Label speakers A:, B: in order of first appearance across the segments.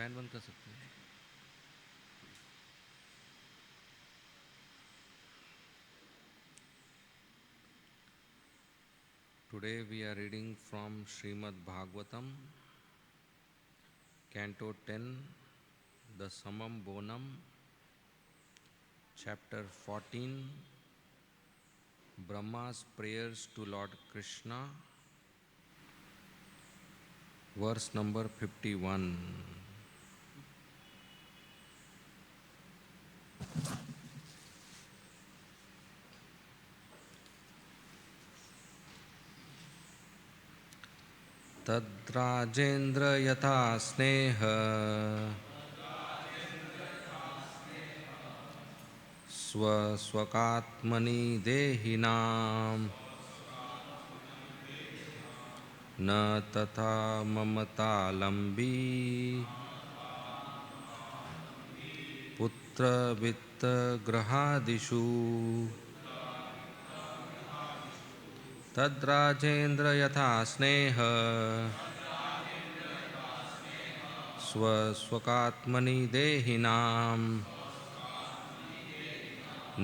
A: Fan बंद कर सकते हैं. Today we are reading from Srimad Bhagavatam, Canto 10, the Samam Bonam, Chapter 14, Brahma's Prayers to Lord Krishna, verse number 51. तद्राजेन्द्र यथा स्नेह स्वस्वकात्मनि देहिनां न तथा ममतालम्बी पुत्रवित्तगृहादिषु तद्राजेन्द्र यथा स्नेह स्वस्वकात्मनि देहिनां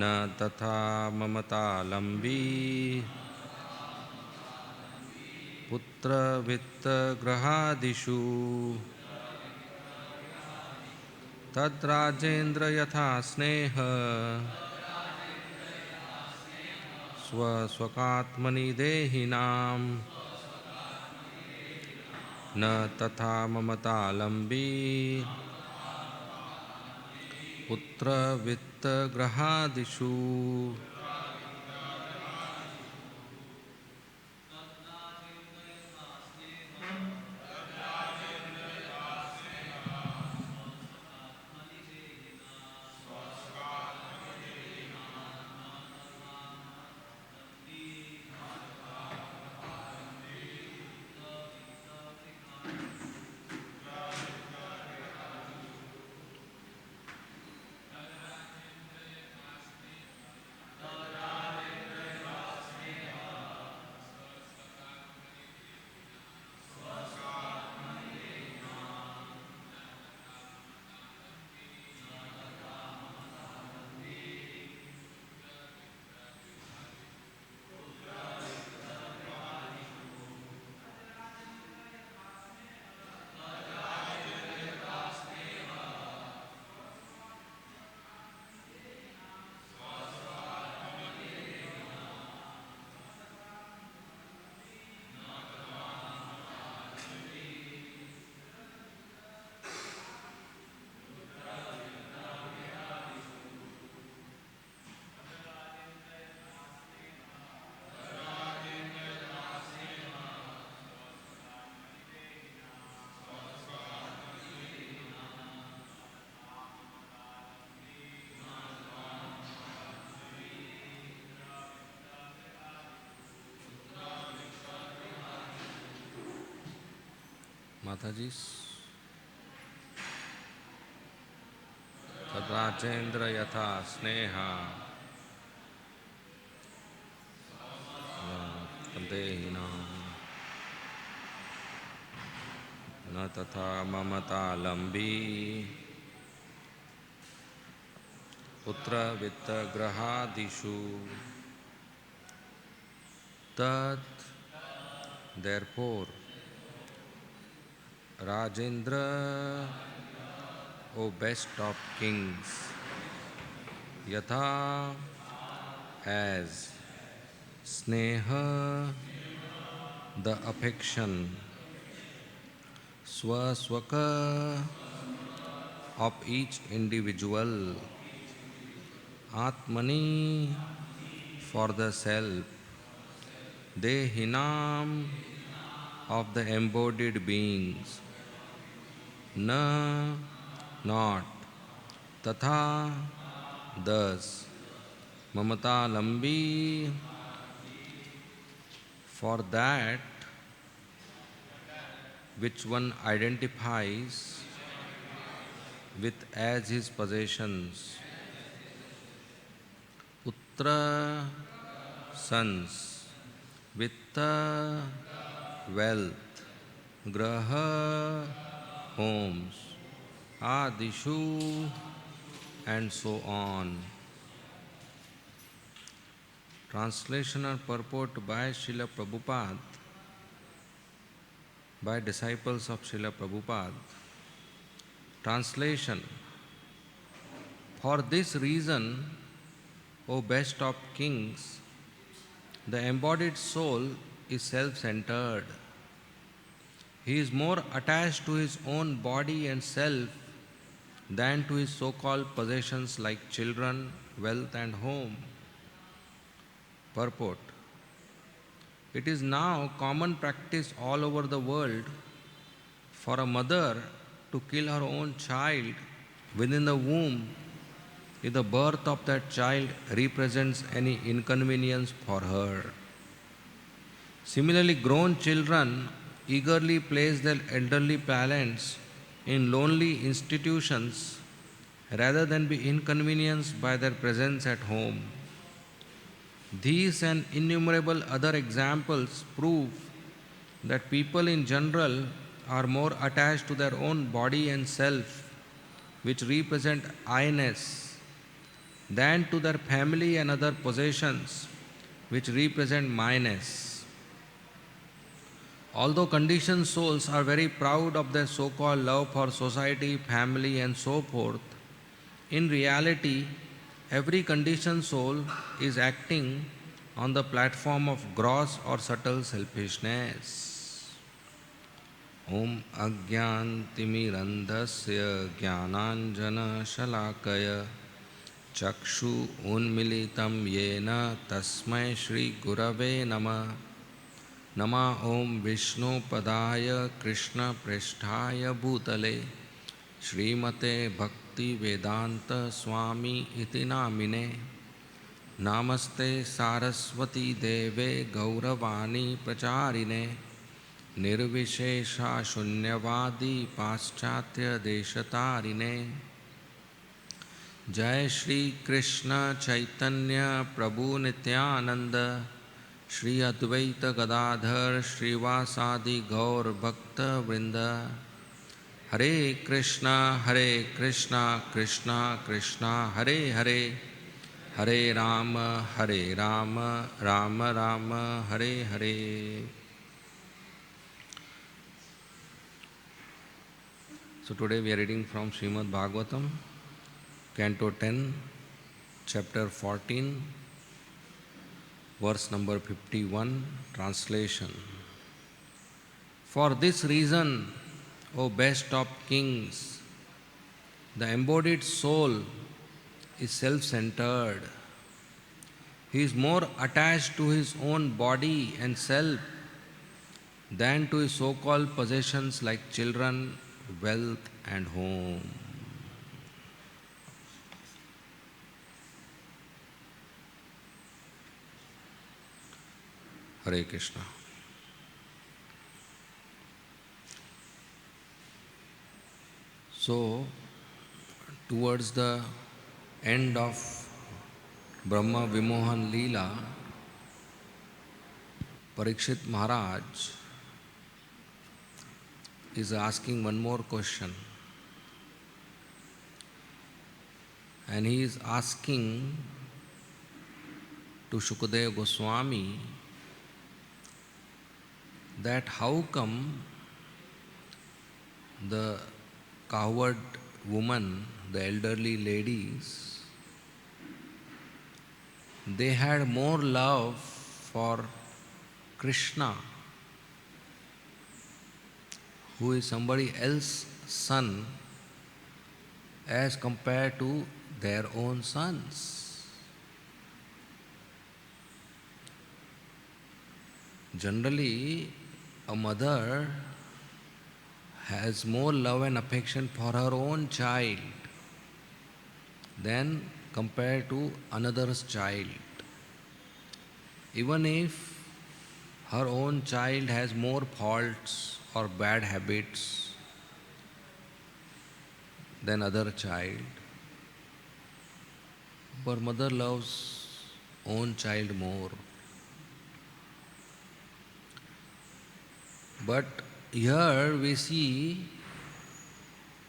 A: न तथा ममतालम्बी पुत्रवित्तगृहादिषु तद्राजेन्द्र यथा स्नेह स्वस्वकात्मनि देहिनां न तथा ममतालम्बी पुत्रवित्तगृहादिषु. माताजी, तद्राजेन्द्र यथा स्नेह देहिनां न तथा ममतालम्बी पुत्रवित्तगृहादिषु. Tat, therefore, Rajendra, O best of kings, yatha, as sneha, the affection, swaswaka, of each individual, atmani, for the self, dehinam, of the embodied beings, na, not, tatha, thus, mamata lambi, for that which one identifies with as his possessions, putra, sons, vitta, wealth, graha, homes, Adishu, and so on. Translation or purport by Srila Prabhupada, by disciples of Srila Prabhupada. Translation: for this reason, O best of kings, the embodied soul is self-centered. He is more attached to his own body and self than to his so-called possessions like children, wealth and home. Purport: it is now common practice all over the world for a mother to kill her own child within the womb if the birth of that child represents any inconvenience for her. Similarly, grown children eagerly place their elderly parents in lonely institutions rather than be inconvenienced by their presence at home. These and innumerable other examples prove that people in general are more attached to their own body and self, which represent I-ness, than to their family and other possessions, which represent myness. Although conditioned souls are very proud of their so-called love for society, family and so forth, in reality, every conditioned soul is acting on the platform of gross or subtle selfishness. Om Ajnantimirandhasya Jnananjana Shalakaya Chakshu Unmilitam Yena Tasmai Shri Gurave Nama Nama Om Vishnu Padaya Krishna Presthaya Bhutale Srimate Bhakti Vedanta Swami Iti Namine Namaste Saraswati Deve Gauravani Pracharine Nirvishesha Shunyavadi Paschatya Deshatarine Jai Shri Krishna Chaitanya Prabhu Nityananda Shri Advaita Gadadhar Srivasadi Gaur Bhakta Vrinda Hare Krishna Krishna Krishna Hare Hare Hare Rama Rama Rama Hare Hare. So today we are reading from Srimad Bhagavatam, Canto 10, Chapter 14, verse number 51, translation. For this reason, O best of kings, the embodied soul is self-centered. He is more attached to his own body and self than to his so-called possessions like children, wealth and home. Hare Krishna. So, towards the end of Brahma Vimohan Leela, Parikshit Maharaj is asking one more question. And he is asking to Shukadeva Goswami that how come the cowherd woman, the elderly ladies, they had more love for Krishna, who is somebody else's son, as compared to their own sons. Generally, a mother has more love and affection for her own child than compared to another's child. Even if her own child has more faults or bad habits than other child, but mother loves own child more. But here we see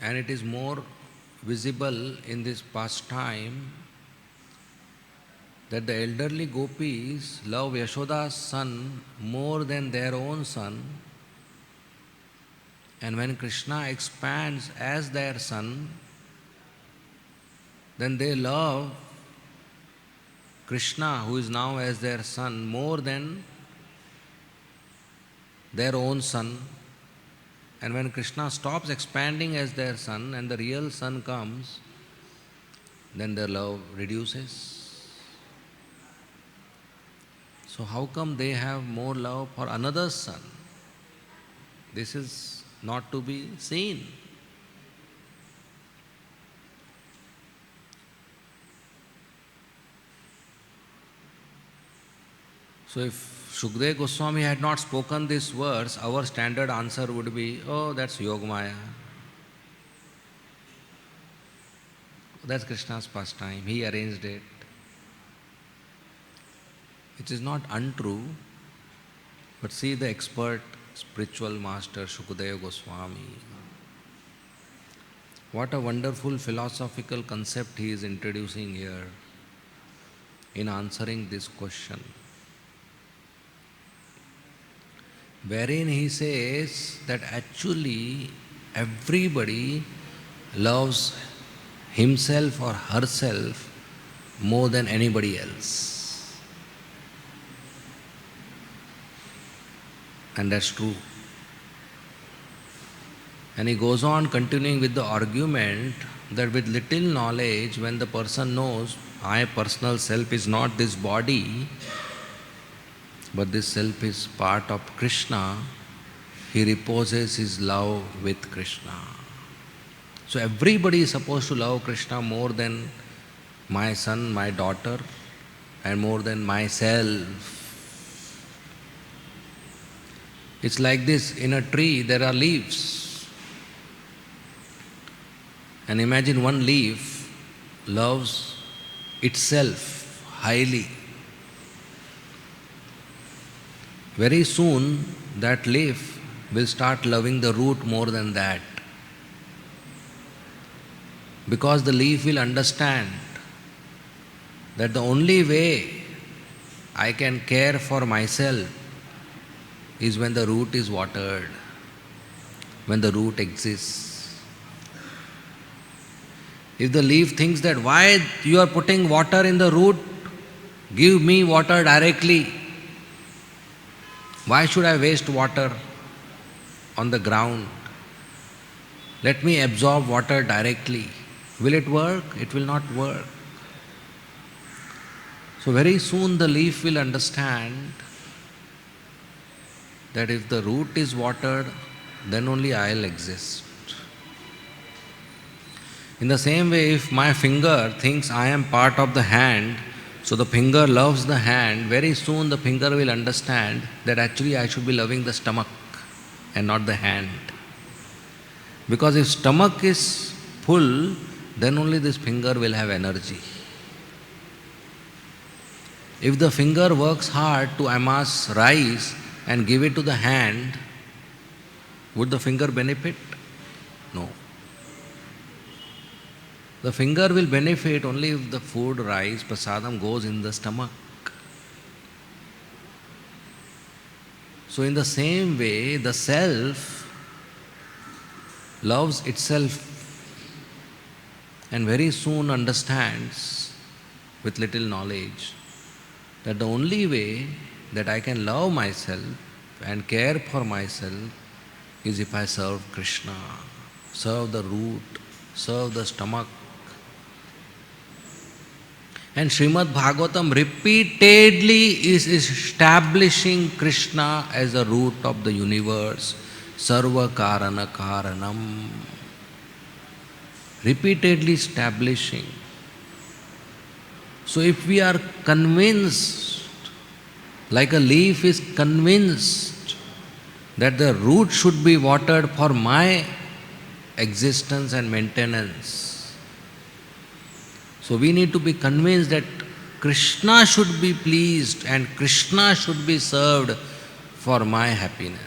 A: And it is more visible in this pastime that the elderly gopis love Yashoda's son more than their own son, and when Krishna expands as their son, then they love Krishna, who is now as their son, more than their own son. And when Krishna stops expanding as their son and the real son comes, then their love reduces. So how come they have more love for another's son? This is not to be seen. So if Shukdev Goswami had not spoken this verse, our standard answer would be, oh, that's Yogamaya. That's Krishna's pastime. He arranged it. It is not untrue, but see the expert spiritual master Shukdev Goswami. What a wonderful philosophical concept he is introducing here in answering this question, wherein he says that actually everybody loves himself or herself more than anybody else. And that's true. And he goes on continuing with the argument that with little knowledge, when the person knows, my personal self is not this body, but this self is part of Krishna, he reposes his love with Krishna. So everybody is supposed to love Krishna more than my son, my daughter, and more than myself. It's like this, in a tree there are leaves. And imagine one leaf loves itself highly. Very soon that leaf will start loving the root more than that. Because the leaf will understand that the only way I can care for myself is when the root is watered, when the root exists. If the leaf thinks that why you are putting water in the root, give me water directly. Why should I waste water on the ground? Let me absorb water directly. Will it work? It will not work. So very soon the leaf will understand that if the root is watered, then only I'll exist. In the same way, if my finger thinks I am part of the hand, so the finger loves the hand, very soon the finger will understand that actually I should be loving the stomach and not the hand. Because if stomach is full, then only this finger will have energy. If the finger works hard to amass rice and give it to the hand, would the finger benefit? No. The finger will benefit only if the food, rice, prasadam goes in the stomach. So in the same way, the self loves itself and very soon understands with little knowledge that the only way that I can love myself and care for myself is if I serve Krishna, serve the root, serve the stomach. And Srimad Bhagavatam repeatedly is establishing Krishna as the root of the universe, Sarva Karana Karanam. Repeatedly establishing. So if we are convinced, like a leaf is convinced that the root should be watered for my existence and maintenance, so we need to be convinced that Krishna should be pleased and Krishna should be served for my happiness.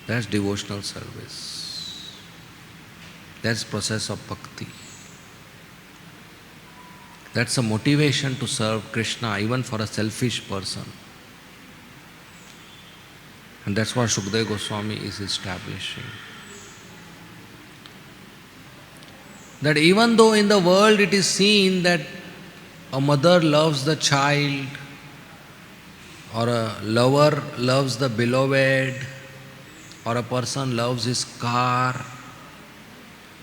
A: That's devotional service. That's process of bhakti. That's a motivation to serve Krishna even for a selfish person. And that's what Shukdev Goswami is establishing. That even though in the world it is seen that a mother loves the child, or a lover loves the beloved, or a person loves his car,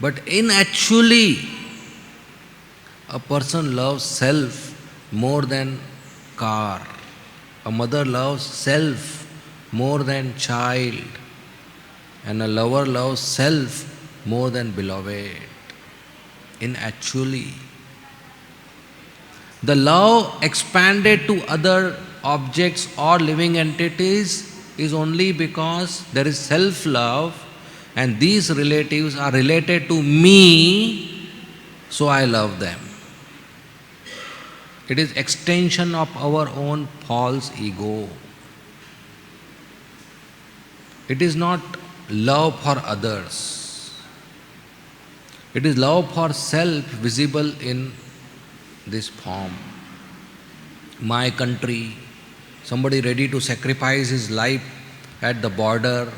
A: but in actually a person loves self more than car. A mother loves self more than child, and a lover loves self more than beloved. In actually, the love expanded to other objects or living entities is only because there is self-love, and these relatives are related to me, so I love them. It is extension of our own false ego. It is not love for others. It is love for self visible in this form. My country, somebody ready to sacrifice his life at the border,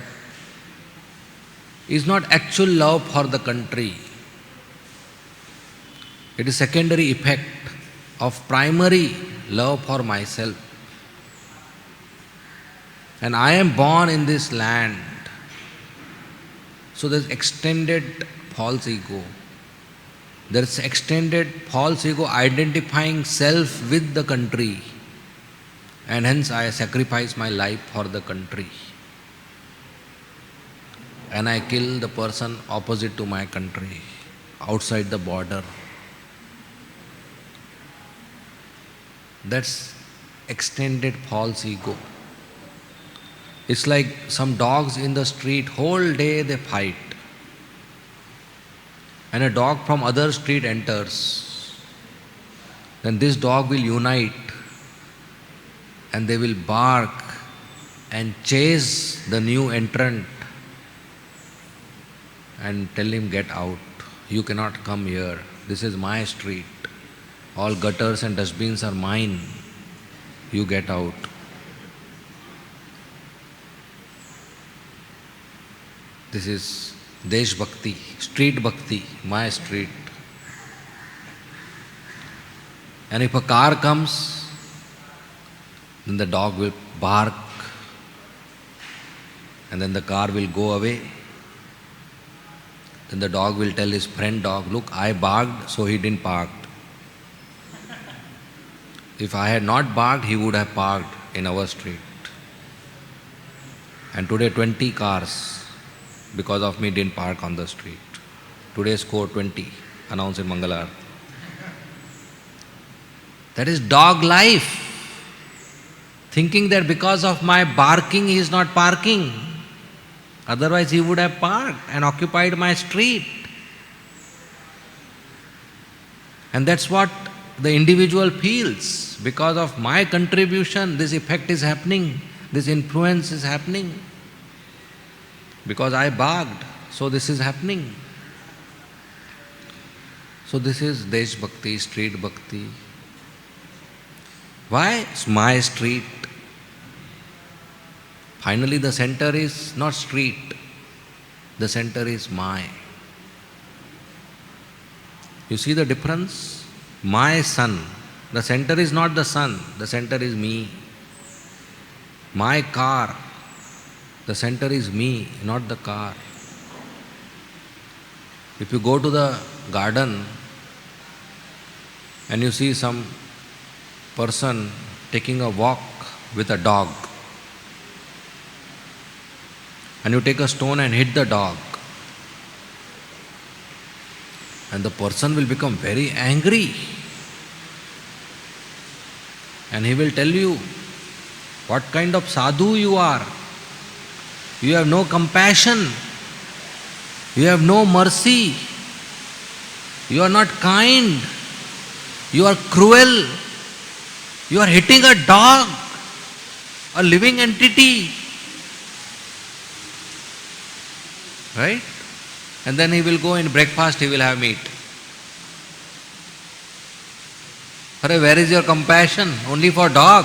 A: is not actual love for the country. It is secondary effect of primary love for myself. And I am born in this land. So there's extended false ego. There's extended false ego identifying self with the country. And hence I sacrifice my life for the country. And I kill the person opposite to my country, outside the border. That's extended false ego. It's like some dogs in the street, whole day they fight. And a dog from other street enters. Then this dog will unite and they will bark and chase the new entrant and tell him, get out. You cannot come here. This is my street. All gutters and dustbins are mine. You get out. This is Desh Bhakti, street Bhakti, my street. And if a car comes, then the dog will bark, and then the car will go away. Then the dog will tell his friend dog, look, I barked, so he didn't park. If I had not barked, he would have parked in our street. And today 20 cars because of me didn't park on the street. Today score 20, announced in Mangalar. That is dog life. Thinking that because of my barking he is not parking. Otherwise he would have parked and occupied my street. And that's what the individual feels. Because of my contribution, this effect is happening, this influence is happening. Because I barked, so this is happening. So this is Desh Bhakti, street Bhakti. Why? It's my street. Finally the center is not street, the center is my. You see the difference? My son. The center is not the sun, the center is me. My car. The center is me, not the car. If you go to the garden and you see some person taking a walk with a dog, and you take a stone and hit the dog, and the person will become very angry, and he will tell you, what kind of sadhu you are. You have no compassion. You have no mercy. You are not kind. You are cruel. You are hitting a dog, a living entity. Right? And then he will go in breakfast, he will have meat. Hare, where is your compassion? Only for dog,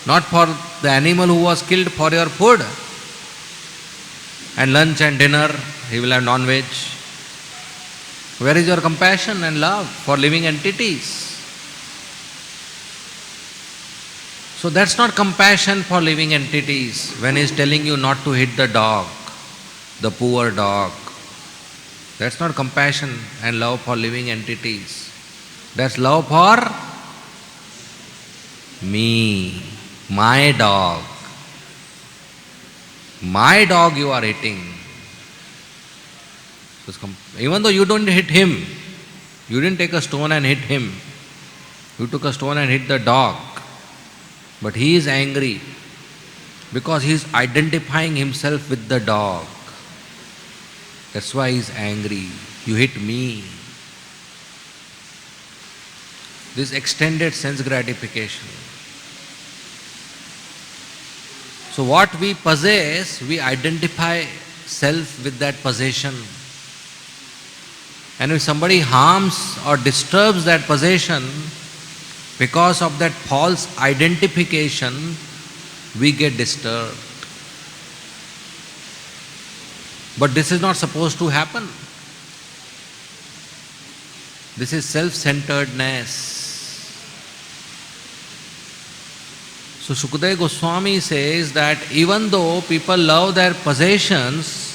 A: not for the animal who was killed for your food. And lunch and dinner, he will have non-veg. Where is your compassion and love for living entities? So that's not compassion for living entities when he is telling you not to hit the dog, the poor dog. That's not compassion and love for living entities. That's love for me, my dog. My dog you are hitting. Even though you don't hit him, you didn't take a stone and hit him. You took a stone and hit the dog. But he is angry because he is identifying himself with the dog. That's why he is angry. You hit me. This extended sense gratification. So what we possess, we identify self with that possession. And if somebody harms or disturbs that possession, because of that false identification, we get disturbed. But this is not supposed to happen. This is self-centeredness. So Sukadeva Goswami says that even though people love their possessions,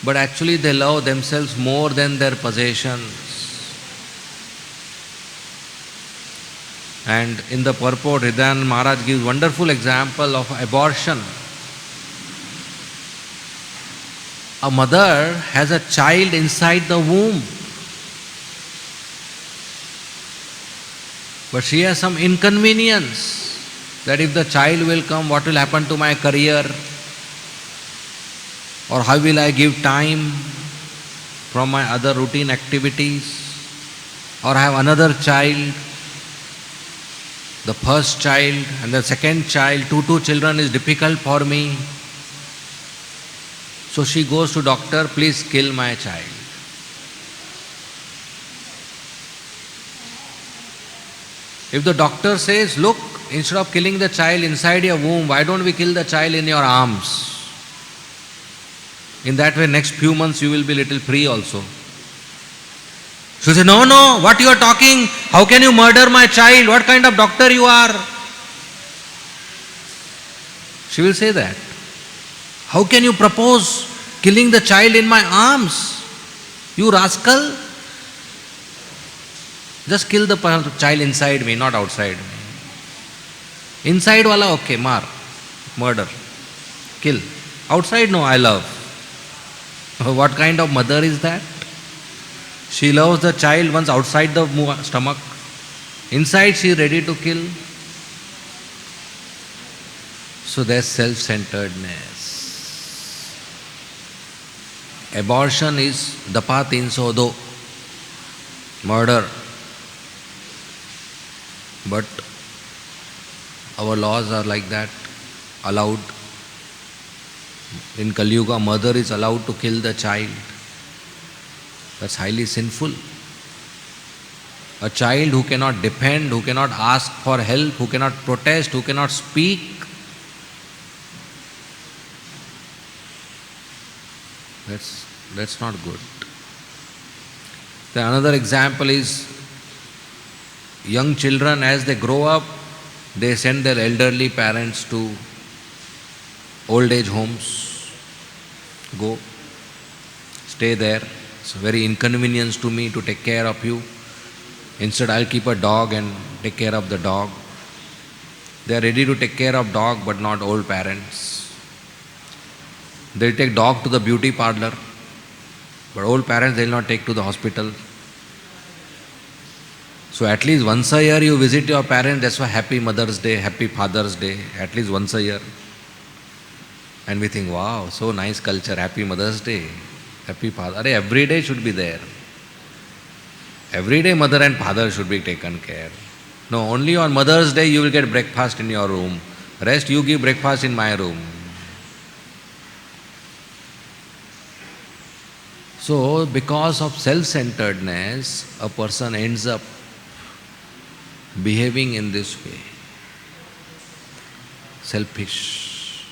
A: but actually they love themselves more than their possessions. And in the purport, Hridayananda Maharaj gives wonderful example of abortion. A mother has a child inside the womb, but she has some inconvenience that if the child will come, what will happen to my career? Or how will I give time from my other routine activities? Or I have another child, the first child and the second child, two children is difficult for me. So she goes to doctor, please kill my child. If the doctor says, look, instead of killing the child inside your womb, why don't we kill the child in your arms? In that way, next few months you will be little free also. She says, no, what you are talking? How can you murder my child? What kind of doctor you are? She will say that. How can you propose killing the child in my arms? You rascal. Just kill the child inside me, not outside me. Inside wala, okay, murder, kill. Outside, no, I love. What kind of mother is that? She loves the child once outside the stomach. Inside she is ready to kill. So there's self-centeredness. Abortion is dapa 302, murder. But our laws are like that, allowed. In Kali Yuga, mother is allowed to kill the child. That's highly sinful. A child who cannot defend, who cannot ask for help, who cannot protest, who cannot speak, that's not good. Then another example is young children, as they grow up, they send their elderly parents to old age homes. Go, stay there. It's very inconvenience to me to take care of you. Instead, I'll keep a dog and take care of the dog. They are ready to take care of dog, but not old parents. They'll take dog to the beauty parlor, but old parents they'll not take to the hospital. So at least once a year you visit your parents. That's why Happy Mother's Day, Happy Father's Day, at least once a year. And we think, wow, so nice culture, Happy Mother's Day, Happy Father. Every day should be there. Every day mother and father should be taken care. No, only on Mother's Day you will get breakfast in your room. Rest you give breakfast in my room. So, because of self-centeredness, a person ends up behaving in this way, selfish.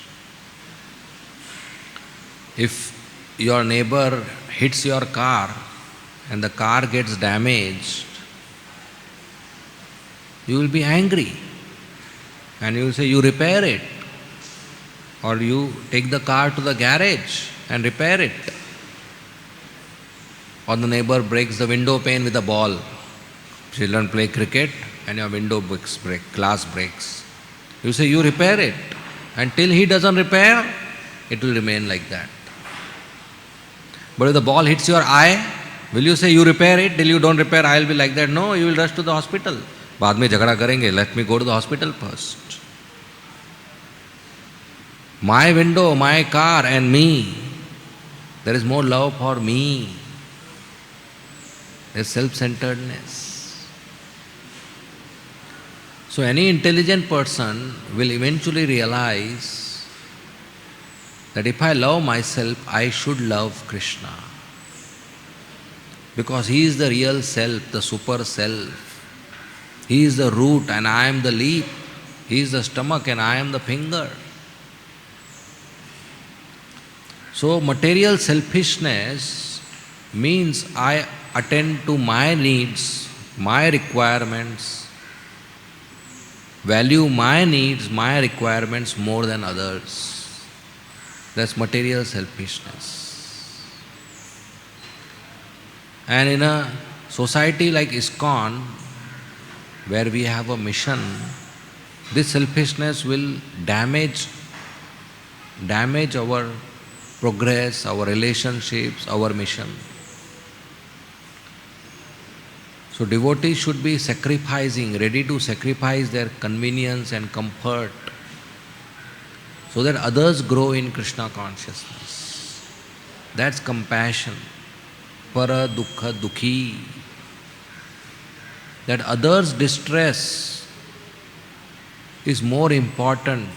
A: If your neighbor hits your car and the car gets damaged, you will be angry and you will say, you repair it, or you take the car to the garage and repair it. Or the neighbor breaks the window pane with a ball. Children play cricket and your window glass breaks. You say, you repair it. Until he doesn't repair, it will remain like that. But if the ball hits your eye, will you say, you repair it? Till you don't repair, I will be like that. No, you will rush to the hospital. बाद में झगड़ा करेंगे, let me go to the hospital first. My window, my car and me, there is more love for me. There is self-centeredness. So any intelligent person will eventually realize that if I love myself, I should love Krishna. Because he is the real self, the super self. He is the root and I am the leaf. He is the stomach and I am the finger. So material selfishness means I attend to my needs, my requirements, value my needs, my requirements more than others. That's material selfishness. And in a society like ISKCON, where we have a mission, this selfishness will damage our progress, our relationships, our mission. So devotees should be sacrificing, ready to sacrifice their convenience and comfort so that others grow in Krishna consciousness. That's compassion. Para dukkha dukhi. That others' distress is more important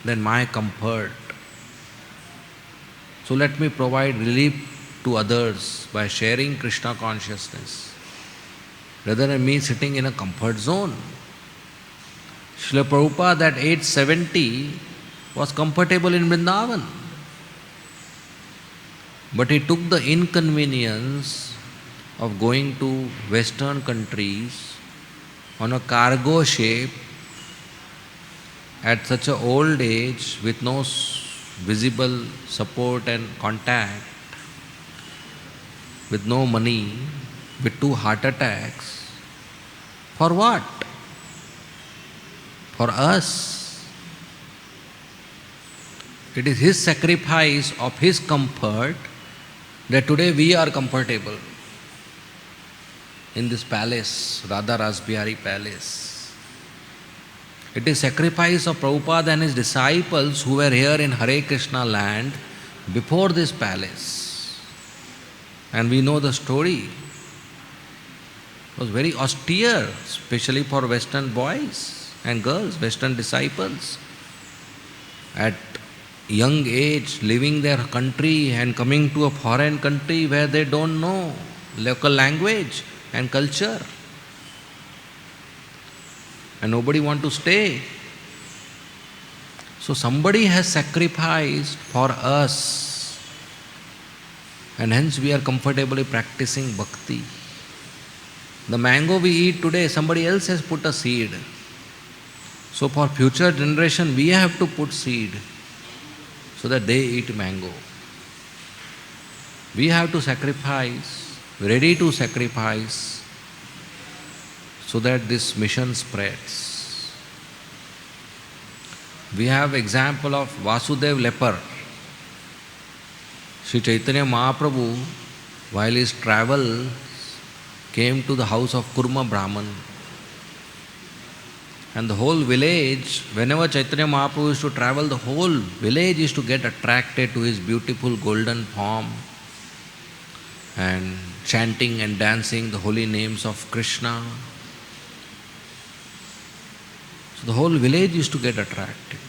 A: than my comfort. So let me provide relief to others by sharing Krishna consciousness, rather than me sitting in a comfort zone. Srila Prabhupada at age 70 was comfortable in Vrindavan. But he took the inconvenience of going to Western countries on a cargo ship at such an old age with no visible support and contact, with no money, with 2 heart attacks. For what? For us. It is his sacrifice of his comfort that today we are comfortable in this palace, Radha Rasbihari Palace. It is sacrifice of Prabhupada and his disciples who were here in Hare Krishna land before this palace. And we know the story. It was very austere, especially for Western boys and girls, Western disciples. At young age, leaving their country and coming to a foreign country where they don't know local language and culture. And nobody want to stay. So somebody has sacrificed for us, and hence we are comfortably practicing bhakti. The mango we eat today, somebody else has put a seed. So for future generation, we have to put seed so that they eat mango. We have to sacrifice, ready to sacrifice, so that this mission spreads. We have example of Vasudev leper. Sri Chaitanya Mahaprabhu, while his travel, came to the house of Kurma Brahman. And the whole village, whenever Chaitanya Mahaprabhu used to travel, the whole village used to get attracted to his beautiful golden form and chanting and dancing the holy names of Krishna. So the whole village used to get attracted.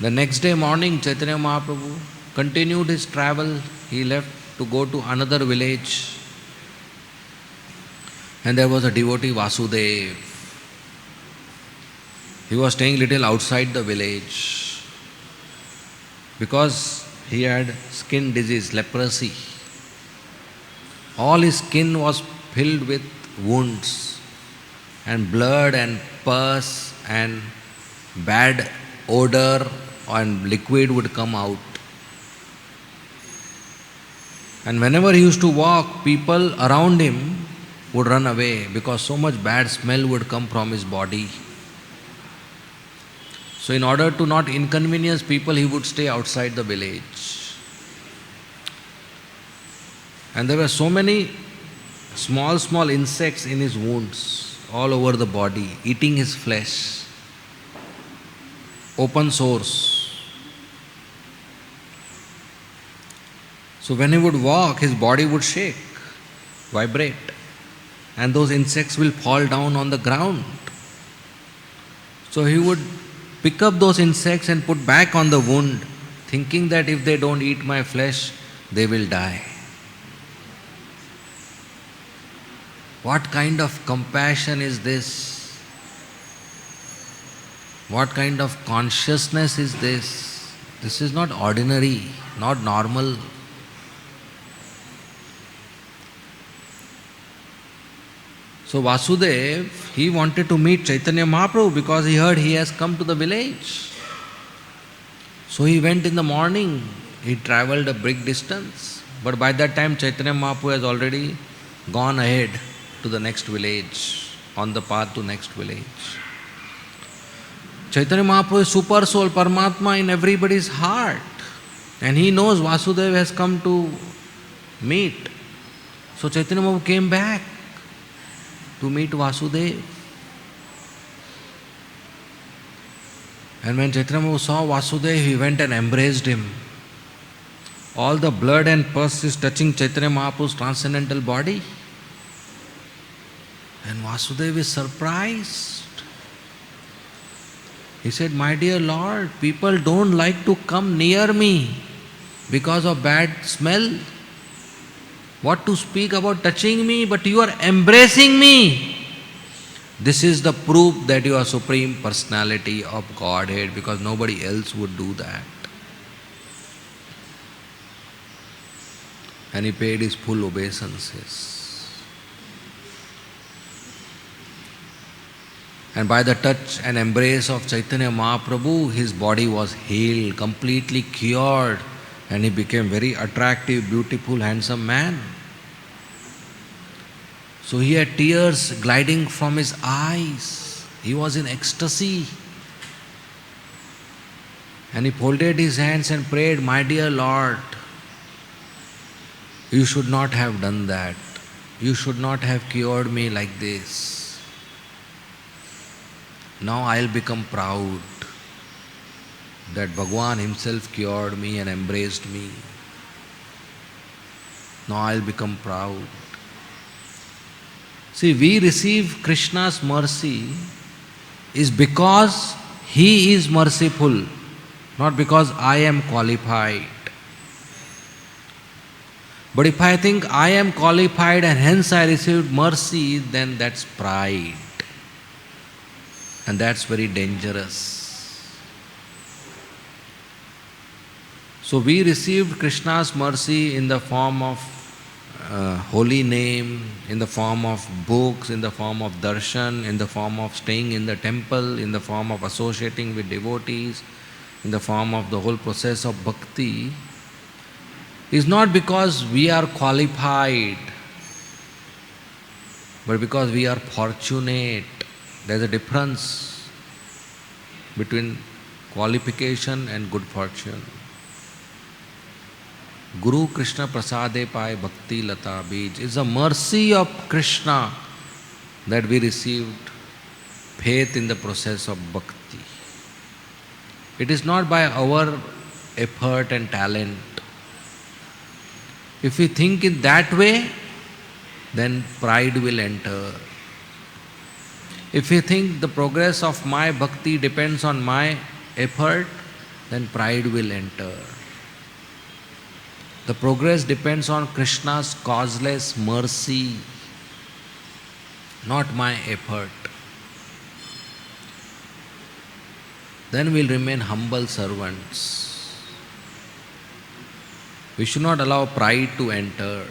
A: The next day morning, Chaitanya Mahaprabhu continued his travel. He left to go to another village. And there was a devotee Vasudev. He was staying little outside the village because he had skin disease, leprosy. All his skin was filled with wounds and blood and pus and bad odor and liquid would come out. And whenever he used to walk, people around him would run away because so much bad smell would come from his body. So in order to not inconvenience people, he would stay outside the village. And there were so many small insects in his wounds, all over the body, eating his flesh. Open sores. So when he would walk, his body would shake, vibrate, and those insects will fall down on the ground. So he would pick up those insects and put back on the wound, thinking that if they don't eat my flesh, they will die. What kind of compassion is this? What kind of consciousness is this? This is not ordinary, not normal. So Vasudev, he wanted to meet Chaitanya Mahaprabhu because he heard he has come to the village. So he went in the morning. He travelled a big distance. But by that time Chaitanya Mahaprabhu has already gone ahead to the next village, on the path to next village. Chaitanya Mahaprabhu is super soul, Paramatma in everybody's heart. And he knows Vasudeva has come to meet. So Chaitanya Mahaprabhu came back to meet Vasudeva. And when Chaitanya Mahaprabhu saw Vasudeva, he went and embraced him. All the blood and pus is touching Chaitanya Mahaprabhu's transcendental body. And Vasudeva is surprised. He said, "My dear Lord, people don't like to come near me because of bad smell. What to speak about touching me, but you are embracing me. This is the proof that you are Supreme Personality of Godhead, because nobody else would do that." And he paid his full obeisances. And by the touch and embrace of Chaitanya Mahaprabhu, his body was healed, completely cured, and he became very attractive, beautiful, handsome man. So he had tears gliding from his eyes. He was in ecstasy. And he folded his hands and prayed, "My dear Lord, you should not have done that. You should not have cured me like this. Now I'll become proud that Bhagwan himself cured me and embraced me. Now I'll become proud." See, we receive Krishna's mercy is because he is merciful, not because I am qualified. But if I think I am qualified and hence I received mercy, then that's pride. And that's very dangerous. So we received Krishna's mercy in the form of holy name, in the form of books, in the form of darshan, in the form of staying in the temple, in the form of associating with devotees, in the form of the whole process of bhakti, is not because we are qualified, but because we are fortunate. There is a difference between qualification and good fortune. Guru Krishna Prasade Pai Bhakti Lata Bij. It's a mercy of Krishna that we received faith in the process of bhakti. It is not by our effort and talent. If we think in that way, then pride will enter. If we think the progress of my bhakti depends on my effort, then pride will enter. The progress depends on Krishna's causeless mercy, not my effort. Then we'll remain humble servants. We should not allow pride to enter.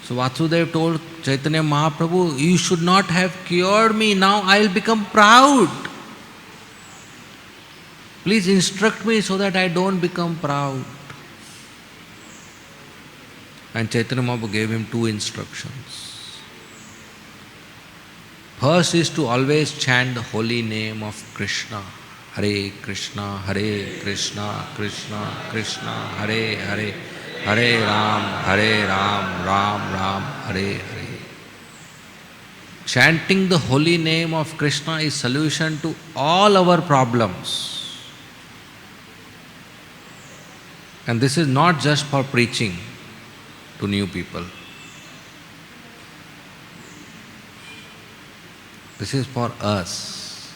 A: So Vasudev told Chaitanya Mahaprabhu, you should not have cured me, now I will become proud. Please instruct me so that I don't become proud. And Chaitanya Mahaprabhu gave him two instructions. First is to always chant the holy name of Krishna. Hare Krishna, Hare Krishna, Krishna Krishna, Hare Hare, Hare Ram, Ram Ram, Hare Hare. Chanting the holy name of Krishna is solution to all our problems. And this is not just for preaching to new people. This is for us.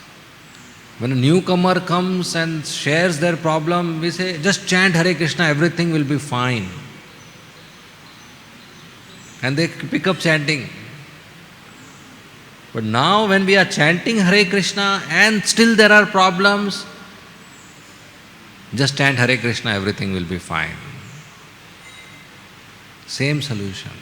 A: When a newcomer comes and shares their problem, we say, just chant Hare Krishna, everything will be fine. And they pick up chanting. But now when we are chanting Hare Krishna and still there are problems, just chant Hare Krishna, everything will be fine. Same solution.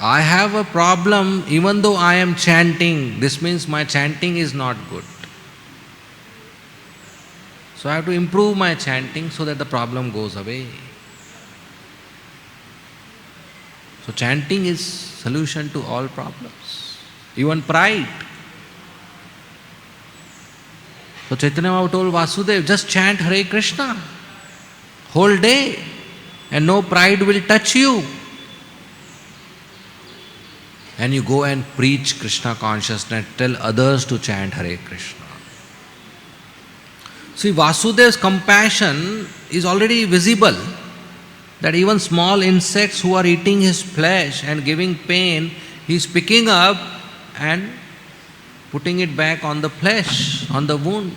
A: I have a problem even though I am chanting. This means my chanting is not good. So I have to improve my chanting so that the problem goes away. So chanting is solution to all problems, even pride. So Chaitanya Mahaprabhu told Vasudev, just chant Hare Krishna whole day and no pride will touch you. And you go and preach Krishna consciousness, tell others to chant Hare Krishna. See, Vasudev's compassion is already visible, that even small insects who are eating his flesh and giving pain, he is picking up and putting it back on the flesh, on the wound.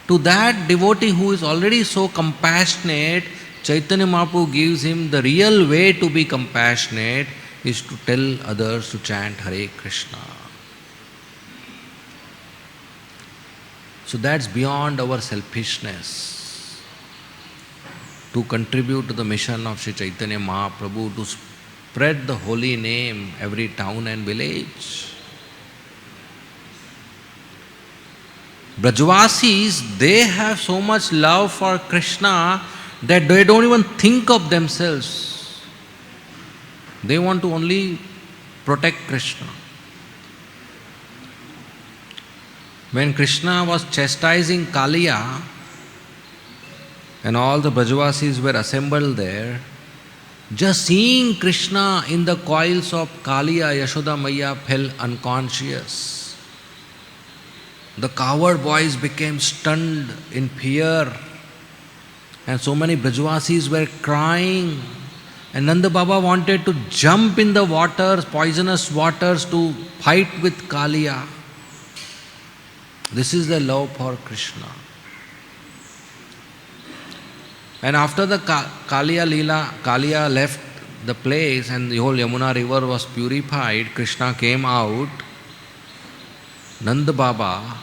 A: To that devotee who is already so compassionate, Chaitanya Mahaprabhu gives him the real way to be compassionate is to tell others to chant Hare Krishna. So that's beyond our selfishness. To contribute to the mission of Sri Chaitanya Mahaprabhu, to spread the holy name every town and village. Brajvasis, they have so much love for Krishna that they don't even think of themselves. They want to only protect Krishna. When Krishna was chastising Kaliya and all the Brajvasis were assembled there, just seeing Krishna in the coils of Kaliya, Yashoda Maiya fell unconscious. The coward boys became stunned in fear, and so many Brajvasis were crying. And Nanda Baba wanted to jump in the waters, poisonous waters, to fight with Kaliya. This is the love for Krishna. And after the Kaliya left the place and the whole Yamuna river was purified, Krishna came out. Nanda Baba,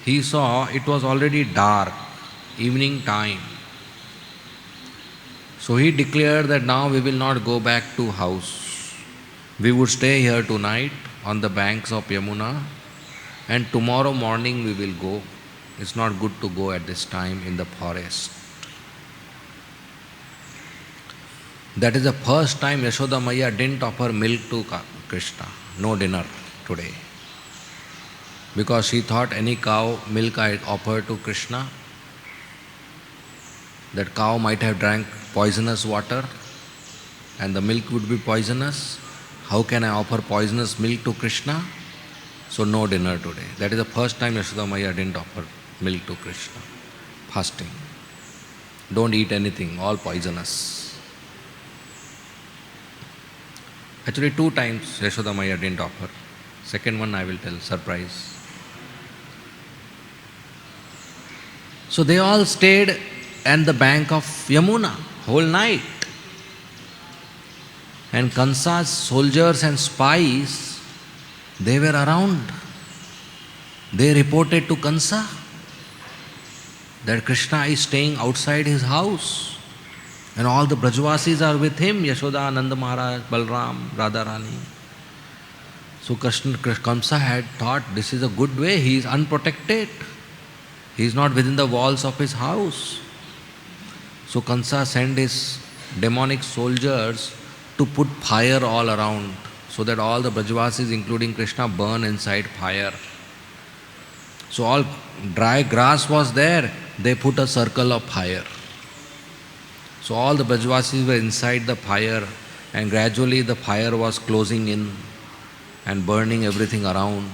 A: he saw it was already dark, evening time. So he declared that now we will not go back to house. We would stay here tonight on the banks of Yamuna, and tomorrow morning we will go. It's not good to go at this time in the forest. That is the first time Yashoda Maiya didn't offer milk to Krishna. No dinner today. Because she thought any cow milk I offer to Krishna, that cow might have drank poisonous water and the milk would be poisonous. How can I offer poisonous milk to Krishna? So no dinner today. That is the first time Yashoda Maiya didn't offer milk to Krishna. Fasting. Don't eat anything, all poisonous. Actually 2 times Yashoda Maiya didn't offer. Second one I will tell, surprise. So they all stayed at the bank of Yamuna whole night. And Kansa's soldiers and spies, they were around. They reported to Kansa that Krishna is staying outside his house. And all the Brajvasis are with him, Yashoda, Nanda Maharaj, Balram, Radharani. So Kamsa had thought this is a good way, he is unprotected. He is not within the walls of his house. So Kamsa sent his demonic soldiers to put fire all around so that all the Brajvasis, including Krishna, burn inside fire. So all dry grass was there, they put a circle of fire. So all the Brajvasis were inside the fire, and gradually the fire was closing in and burning everything around.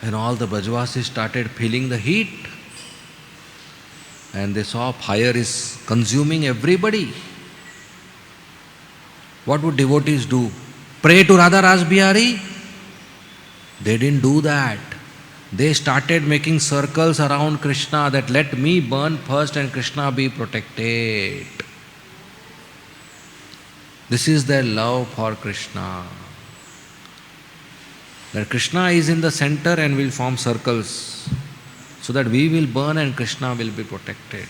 A: And all the Brajvasis started feeling the heat. And they saw fire is consuming everybody. What would devotees do? Pray to Radha Rasbihari? They didn't do that. They started making circles around Krishna that let me burn first and Krishna be protected. This is their love for Krishna. That Krishna is in the center and will form circles so that we will burn and Krishna will be protected.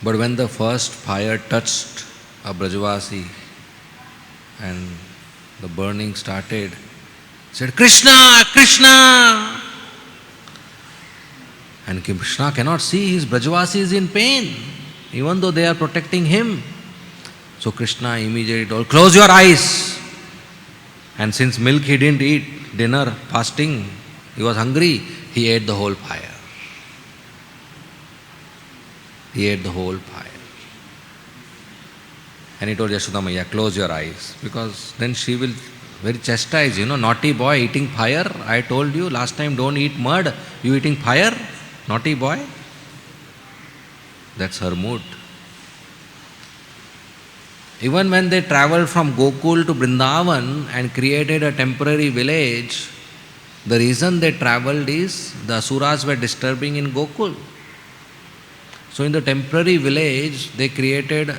A: But when the first fire touched a Brajvasi and the burning started, said, Krishna, Krishna! And Krishna cannot see his Brajvasi is in pain, even though they are protecting him. So Krishna immediately told, close your eyes. And since milk he didn't eat, dinner, fasting, he was hungry, he ate the whole fire. He ate the whole fire. And he told Yashoda Maiya, close your eyes. Because then she will very chastise, naughty boy eating fire. I told you last time, don't eat mud. You eating fire? Naughty boy. That's her mood. Even when they traveled from Gokul to Vrindavan and created a temporary village, the reason they traveled is the Asuras were disturbing in Gokul. So in the temporary village, they created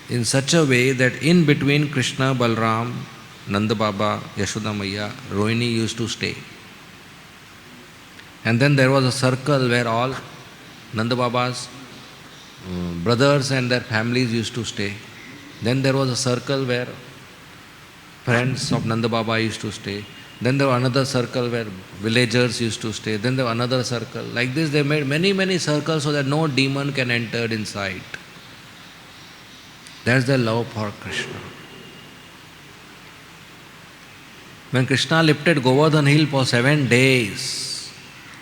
A: in such a way that in between Krishna, Balram, Nanda Baba, Yashoda Maiya, Rohini used to stay. And then there was a circle where all Nanda Baba's brothers and their families used to stay. Then there was a circle where friends of Nanda Baba used to stay. Then there was another circle where villagers used to stay. Then there was another circle. Like this they made many circles so that no demon can enter inside. That's their love for Krishna. When Krishna lifted Govardhan hill for 7 days,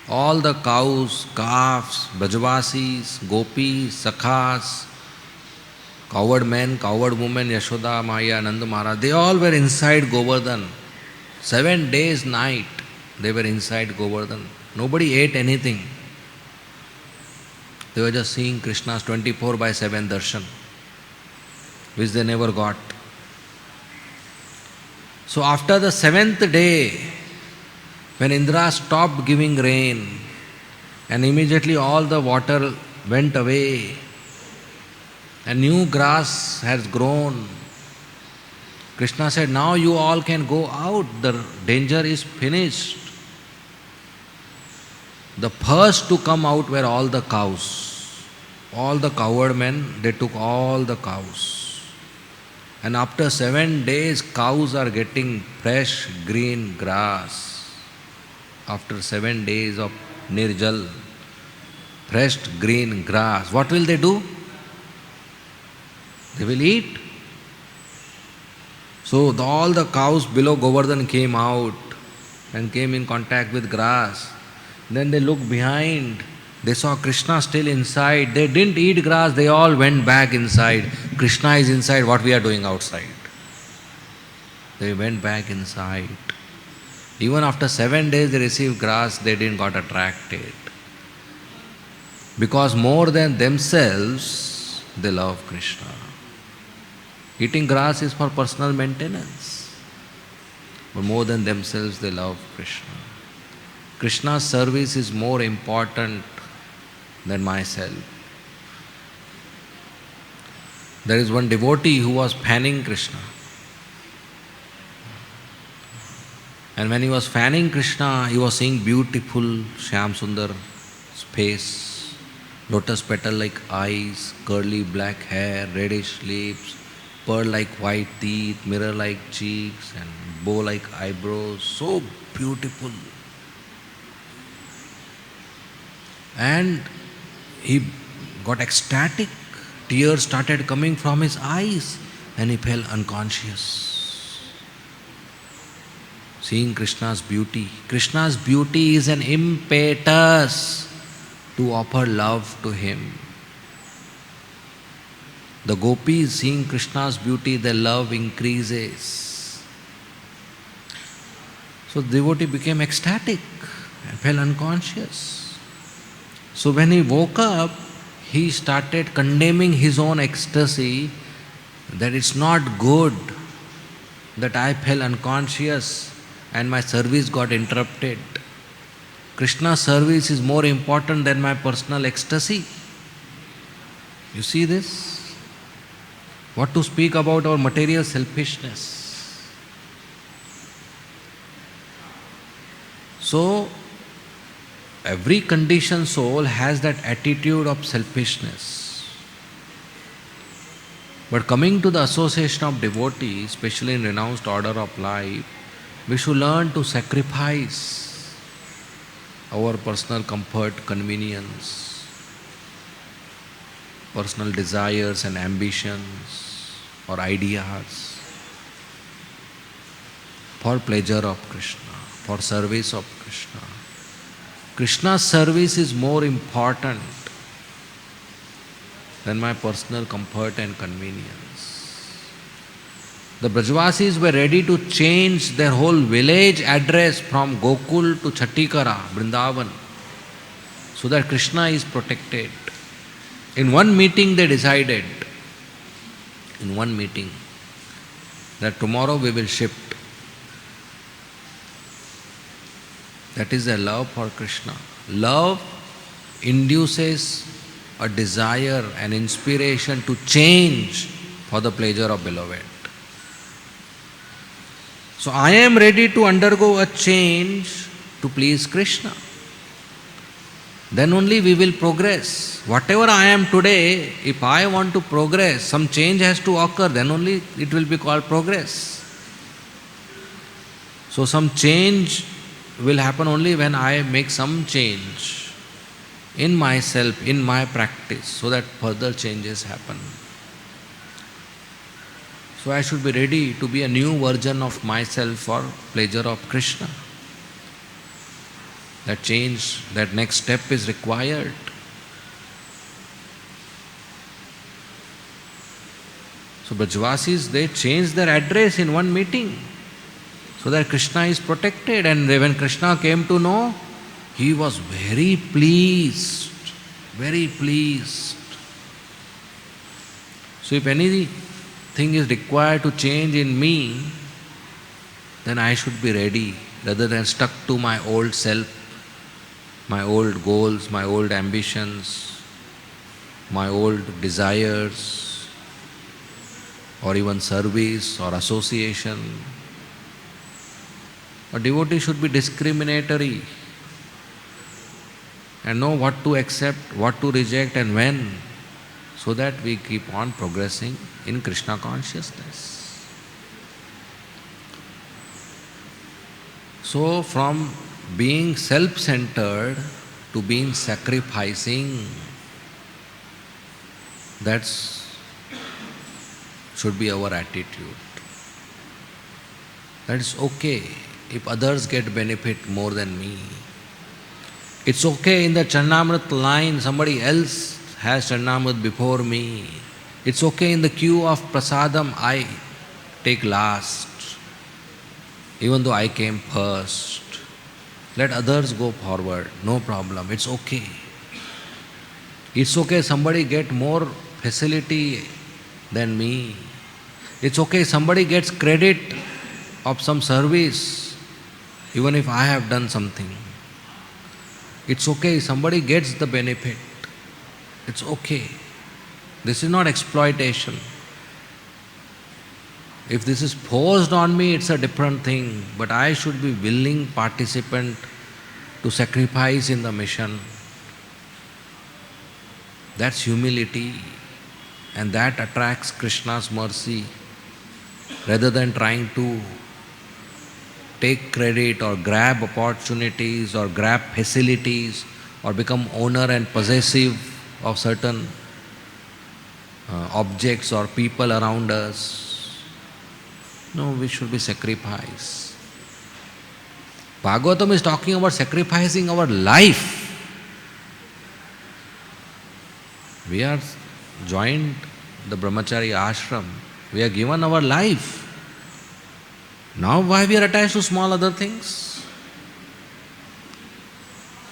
A: all the cows, calves, Brajvasis, gopis, sakhas, coward men, coward women, Yashoda, Maya, Nanda Maharaj, they all were inside Govardhan. 7 days night they were inside Govardhan. Nobody ate anything. They were just seeing Krishna's 24/7 darshan, which they never got. So after the 7th day, when Indra stopped giving rain, and immediately all the water went away, and new grass has grown, Krishna said, now you all can go out, the danger is finished. The first to come out were all the cows. All the coward men, they took all the cows. And after 7 days, cows are getting fresh green grass. After 7 days of nirjal, fresh green grass, what will they do? They will eat. So all the cows below Govardhan came out and came in contact with grass. Then they looked behind. They saw Krishna still inside. They didn't eat grass. They all went back inside. Krishna is inside. What we are doing outside? They went back inside. Even after 7 days they received grass, they didn't got attracted. Because more than themselves, they love Krishna. Eating grass is for personal maintenance. but more than themselves they love Krishna. Krishna's service is more important than myself. There is one devotee who was fanning Krishna. And when he was fanning Krishna, he was seeing beautiful Shyam Sundar face, lotus petal-like eyes, curly black hair, reddish lips, pearl-like white teeth, mirror-like cheeks, and bow-like eyebrows. So beautiful. And he got ecstatic. Tears started coming from his eyes, and he fell unconscious. Seeing Krishna's beauty. Krishna's beauty is an impetus to offer love to him. The gopis, seeing Krishna's beauty, their love increases. So the devotee became ecstatic and fell unconscious. So when he woke up, he started condemning his own ecstasy, that it's not good that I fell unconscious and my service got interrupted. Krishna's service is more important than my personal ecstasy. You see this? What to speak about our material selfishness. So, every conditioned soul has that attitude of selfishness. But coming to the association of devotees, especially in renounced order of life, we should learn to sacrifice our personal comfort, convenience, personal desires and ambitions or ideas for pleasure of Krishna, for service of Krishna. Krishna's service is more important than my personal comfort and convenience. The Brajvasis were ready to change their whole village address from Gokul to Chatikara, Vrindavan, so that Krishna is protected. In one meeting they decided, that tomorrow we will shift. That is their love for Krishna. Love induces a desire, an inspiration to change for the pleasure of beloved. So I am ready to undergo a change to please Krishna. Then only we will progress. Whatever I am today, if I want to progress, some change has to occur, then only it will be called progress. So some change will happen only when I make some change in myself, in my practice, so that further changes happen. So I should be ready to be a new version of myself for pleasure of Krishna. That change, that next step is required. So Brajvasis, they changed their address in one meeting so that Krishna is protected. And when Krishna came to know, he was very pleased, very pleased. So if anything is required to change in me, then I should be ready rather than stuck to my old self, my old goals, my old ambitions, my old desires, or even service or association. A devotee should be discriminatory and know what to accept, what to reject and when, so that we keep on progressing in Krishna consciousness. So from being self-centered to being sacrificing, that should be our attitude. That is okay if others get benefit more than me. It's okay in the Charnamrit line, somebody else has Charnamrit before me. It's okay in the queue of Prasadam, I take last, even though I came first. Let others go forward, no problem, it's okay. It's okay somebody get more facility than me. It's okay somebody gets credit of some service, even if I have done something. It's okay, somebody gets the benefit. It's okay. This is not exploitation. If this is forced on me, it's a different thing, but I should be willing participant to sacrifice in the mission. That's humility, and that attracts Krishna's mercy, rather than trying to take credit or grab opportunities or grab facilities or become owner and possessive of certain objects or people around us. No, we should be sacrificed. Bhagavatam is talking about sacrificing our life. We are joined the brahmachari ashram. We are given our life. Now why we are attached to small other things?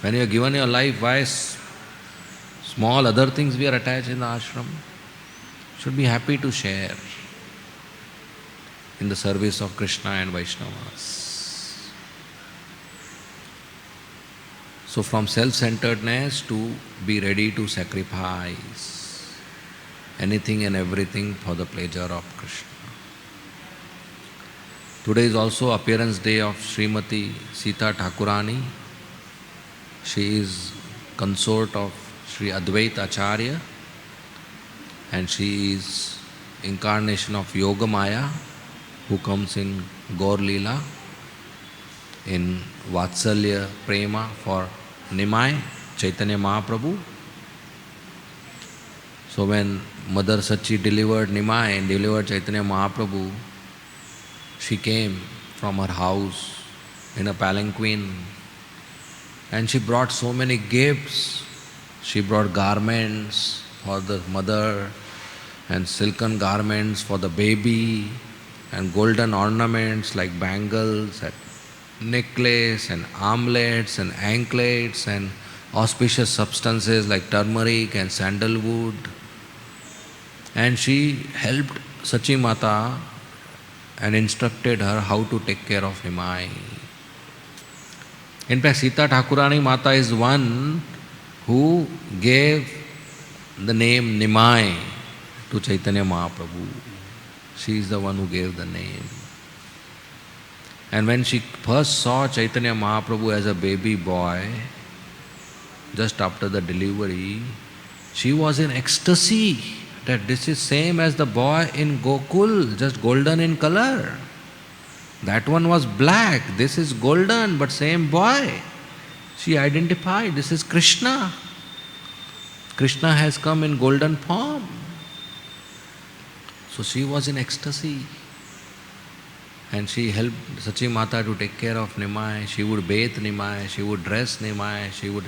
A: When you are given your life, why small other things we are attached in the ashram? Should be happy to share in the service of Krishna and Vaishnavas. So from self-centeredness to be ready to sacrifice anything and everything for the pleasure of Krishna. Today is also appearance day of Srimati Sita Thakurani. She is consort of Sri Advaita Acharya, and she is incarnation of Yoga Maya, who comes in Gaur Leela in Vatsalya Prema for Nimai, Chaitanya Mahaprabhu. So when Mother Sachi delivered Nimai and delivered Chaitanya Mahaprabhu, she came from her house in a palanquin, and she brought so many gifts. She brought garments for the mother and silken garments for the baby and golden ornaments like bangles and necklace and armlets and anklets and auspicious substances like turmeric and sandalwood. And she helped Sachi Mata and instructed her how to take care of Nimai. In fact, Sita Thakurani Mata is one who gave the name Nimai to Chaitanya Mahaprabhu. She is the one who gave the name. And when she first saw Chaitanya Mahaprabhu as a baby boy, just after the delivery, she was in ecstasy that this is same as the boy in Gokul, just golden in color. That one was black, this is golden, but same boy. She identified, this is Krishna. Krishna has come in golden form. So she was in ecstasy. And she helped Sachi Mata to take care of Nimai. She would bathe Nimai, she would dress Nimai, she would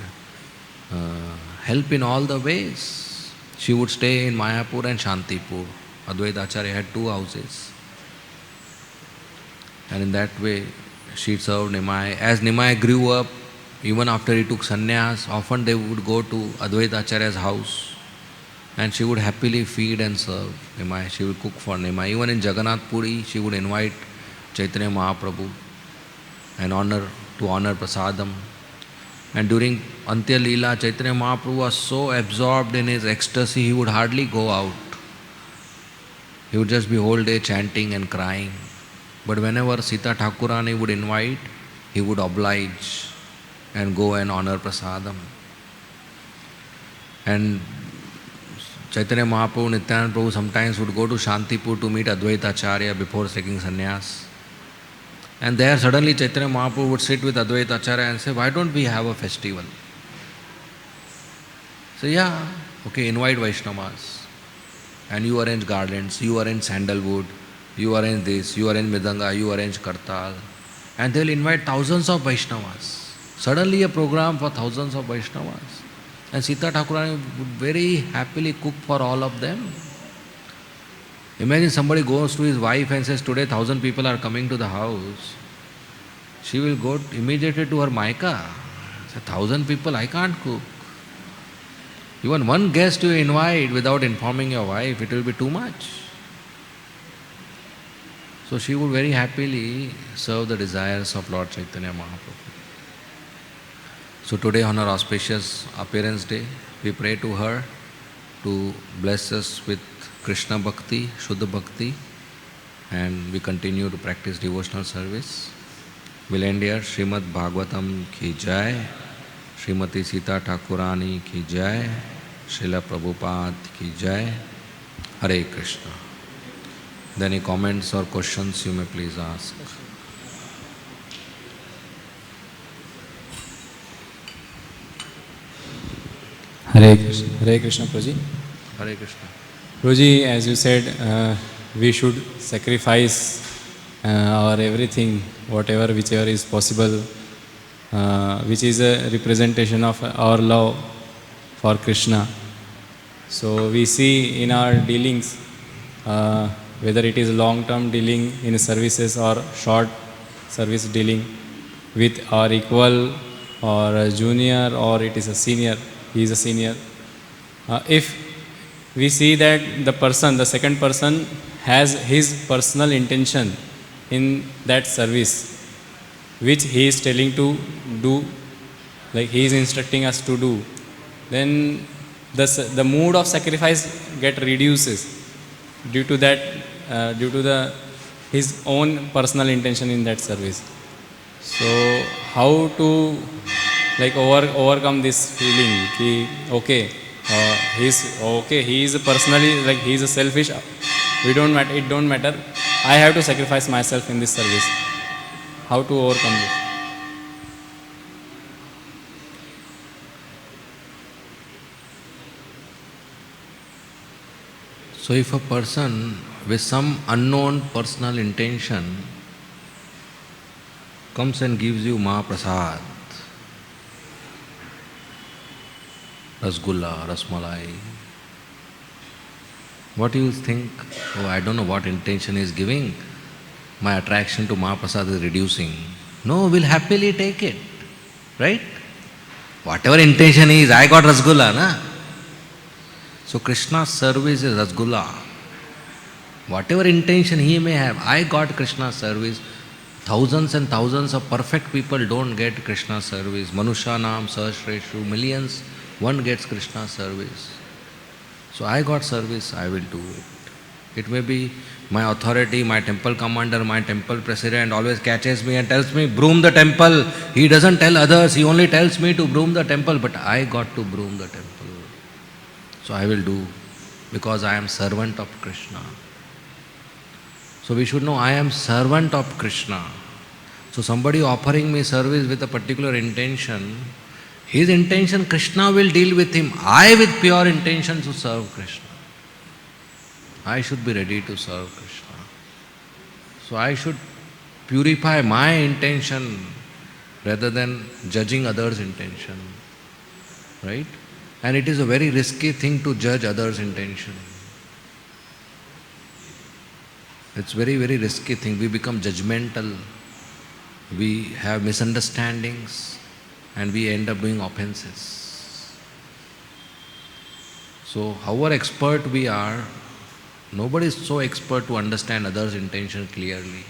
A: help in all the ways. She would stay in Mayapur and Shantipur. Advaita Acharya had 2 houses. And in that way, she served Nimai. As Nimai grew up, even after he took sannyas, often they would go to Advaita Acharya's house and she would happily feed and serve Nimai. She would cook for Nimai. Even in Jagannath Puri, she would invite Chaitanya Mahaprabhu and honor Prasadam. And during Antya Leela, Chaitanya Mahaprabhu was so absorbed in his ecstasy, he would hardly go out. He would just be whole day chanting and crying. But whenever Sita Thakurani would invite, he would oblige and go and honor Prasadam. And Chaitanya Mahaprabhu, Nityananda Prabhu sometimes would go to Shantipur to meet Advaita Acharya before taking sannyas. And there suddenly Chaitanya Mahaprabhu would sit with Advaita Acharya and say, why don't we have a festival? So yeah, okay, invite Vaishnavas. And you arrange garlands, you arrange sandalwood, you arrange this, you arrange Midanga, you arrange Kartal. And they'll invite thousands of Vaishnavas. Suddenly a program for thousands of Vaishnavas. And Sita Thakurani would very happily cook for all of them. Imagine somebody goes to his wife and says, today 1,000 people are coming to the house. She will go immediately to her Maika. Say, 1,000 people, I can't cook. Even one guest you invite without informing your wife, it will be too much. So she would very happily serve the desires of Lord Chaitanya Mahaprabhu. So today on her auspicious appearance day, we pray to her to bless us with Krishna Bhakti, Shuddha Bhakti, and we continue to practice devotional service. We'll end here. Srimad Bhagavatam ki jai, Srimati Sita Thakurani ki jai, Srila Prabhupada ki jai. Hare Krishna. Any comments or questions you may please ask.
B: Hare Krishna, Prabhuji.
A: Hare Krishna.
B: Prabhuji, as you said, we should sacrifice our everything, whatever, whichever is possible, which is a representation of our love for Krishna. So we see in our dealings, whether it is long-term dealing in services or short service dealing with our equal or a junior or it is a senior, he is a senior. If we see that the second person has his personal intention in that service, which he is telling to do, like he is instructing us to do, then the mood of sacrifice get reduces due to that, due to his own personal intention in that service. So how to overcome this feeling? He is personally, like he is selfish. It don't matter. I have to sacrifice myself in this service. How to overcome this?
A: So if a person with some unknown personal intention comes and gives you Mahaprasad, Rasgulla, Rasmalai, what do you think? Oh, I don't know what intention he is giving. My attraction to Mahaprasad is reducing. No, we'll happily take it. Right? Whatever intention is, I got Rasgulla, na? So Krishna's service is Rasgulla. Whatever intention he may have, I got Krishna's service. Thousands and thousands of perfect people don't get Krishna's service. Manushanam, Sahasreshu, millions, one gets Krishna's service. So I got service, I will do it. It may be my authority, my temple commander, my temple president always catches me and tells me, broom the temple. He doesn't tell others, he only tells me to broom the temple, but I got to broom the temple. So I will do, because I am servant of Krishna. So we should know I am servant of Krishna. So somebody offering me service with a particular intention, his intention, Krishna will deal with him. I with pure intention to serve Krishna. I should be ready to serve Krishna. So I should purify my intention rather than judging others' intention. Right? And it is a very risky thing to judge others' intention. It's very, very risky thing. We become judgmental. We have misunderstandings and we end up doing offenses. So however expert we are, nobody is so expert to understand others' intention clearly.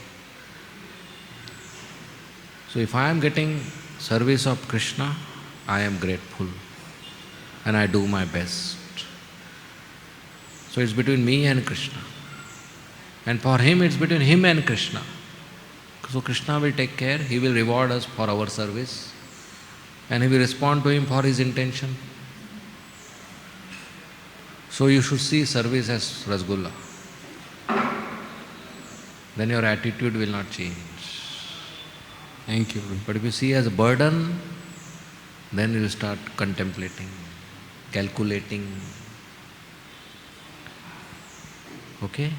A: So if I am getting service of Krishna, I am grateful and I do my best. So it's between me and Krishna. And for him, it's between him and Krishna. So Krishna will take care, he will reward us for our service and he will respond to him for his intention. So you should see service as Rasgulla. Then your attitude will not change.
B: Thank you.
A: But if you see as a burden, then you will start contemplating, calculating. Okay?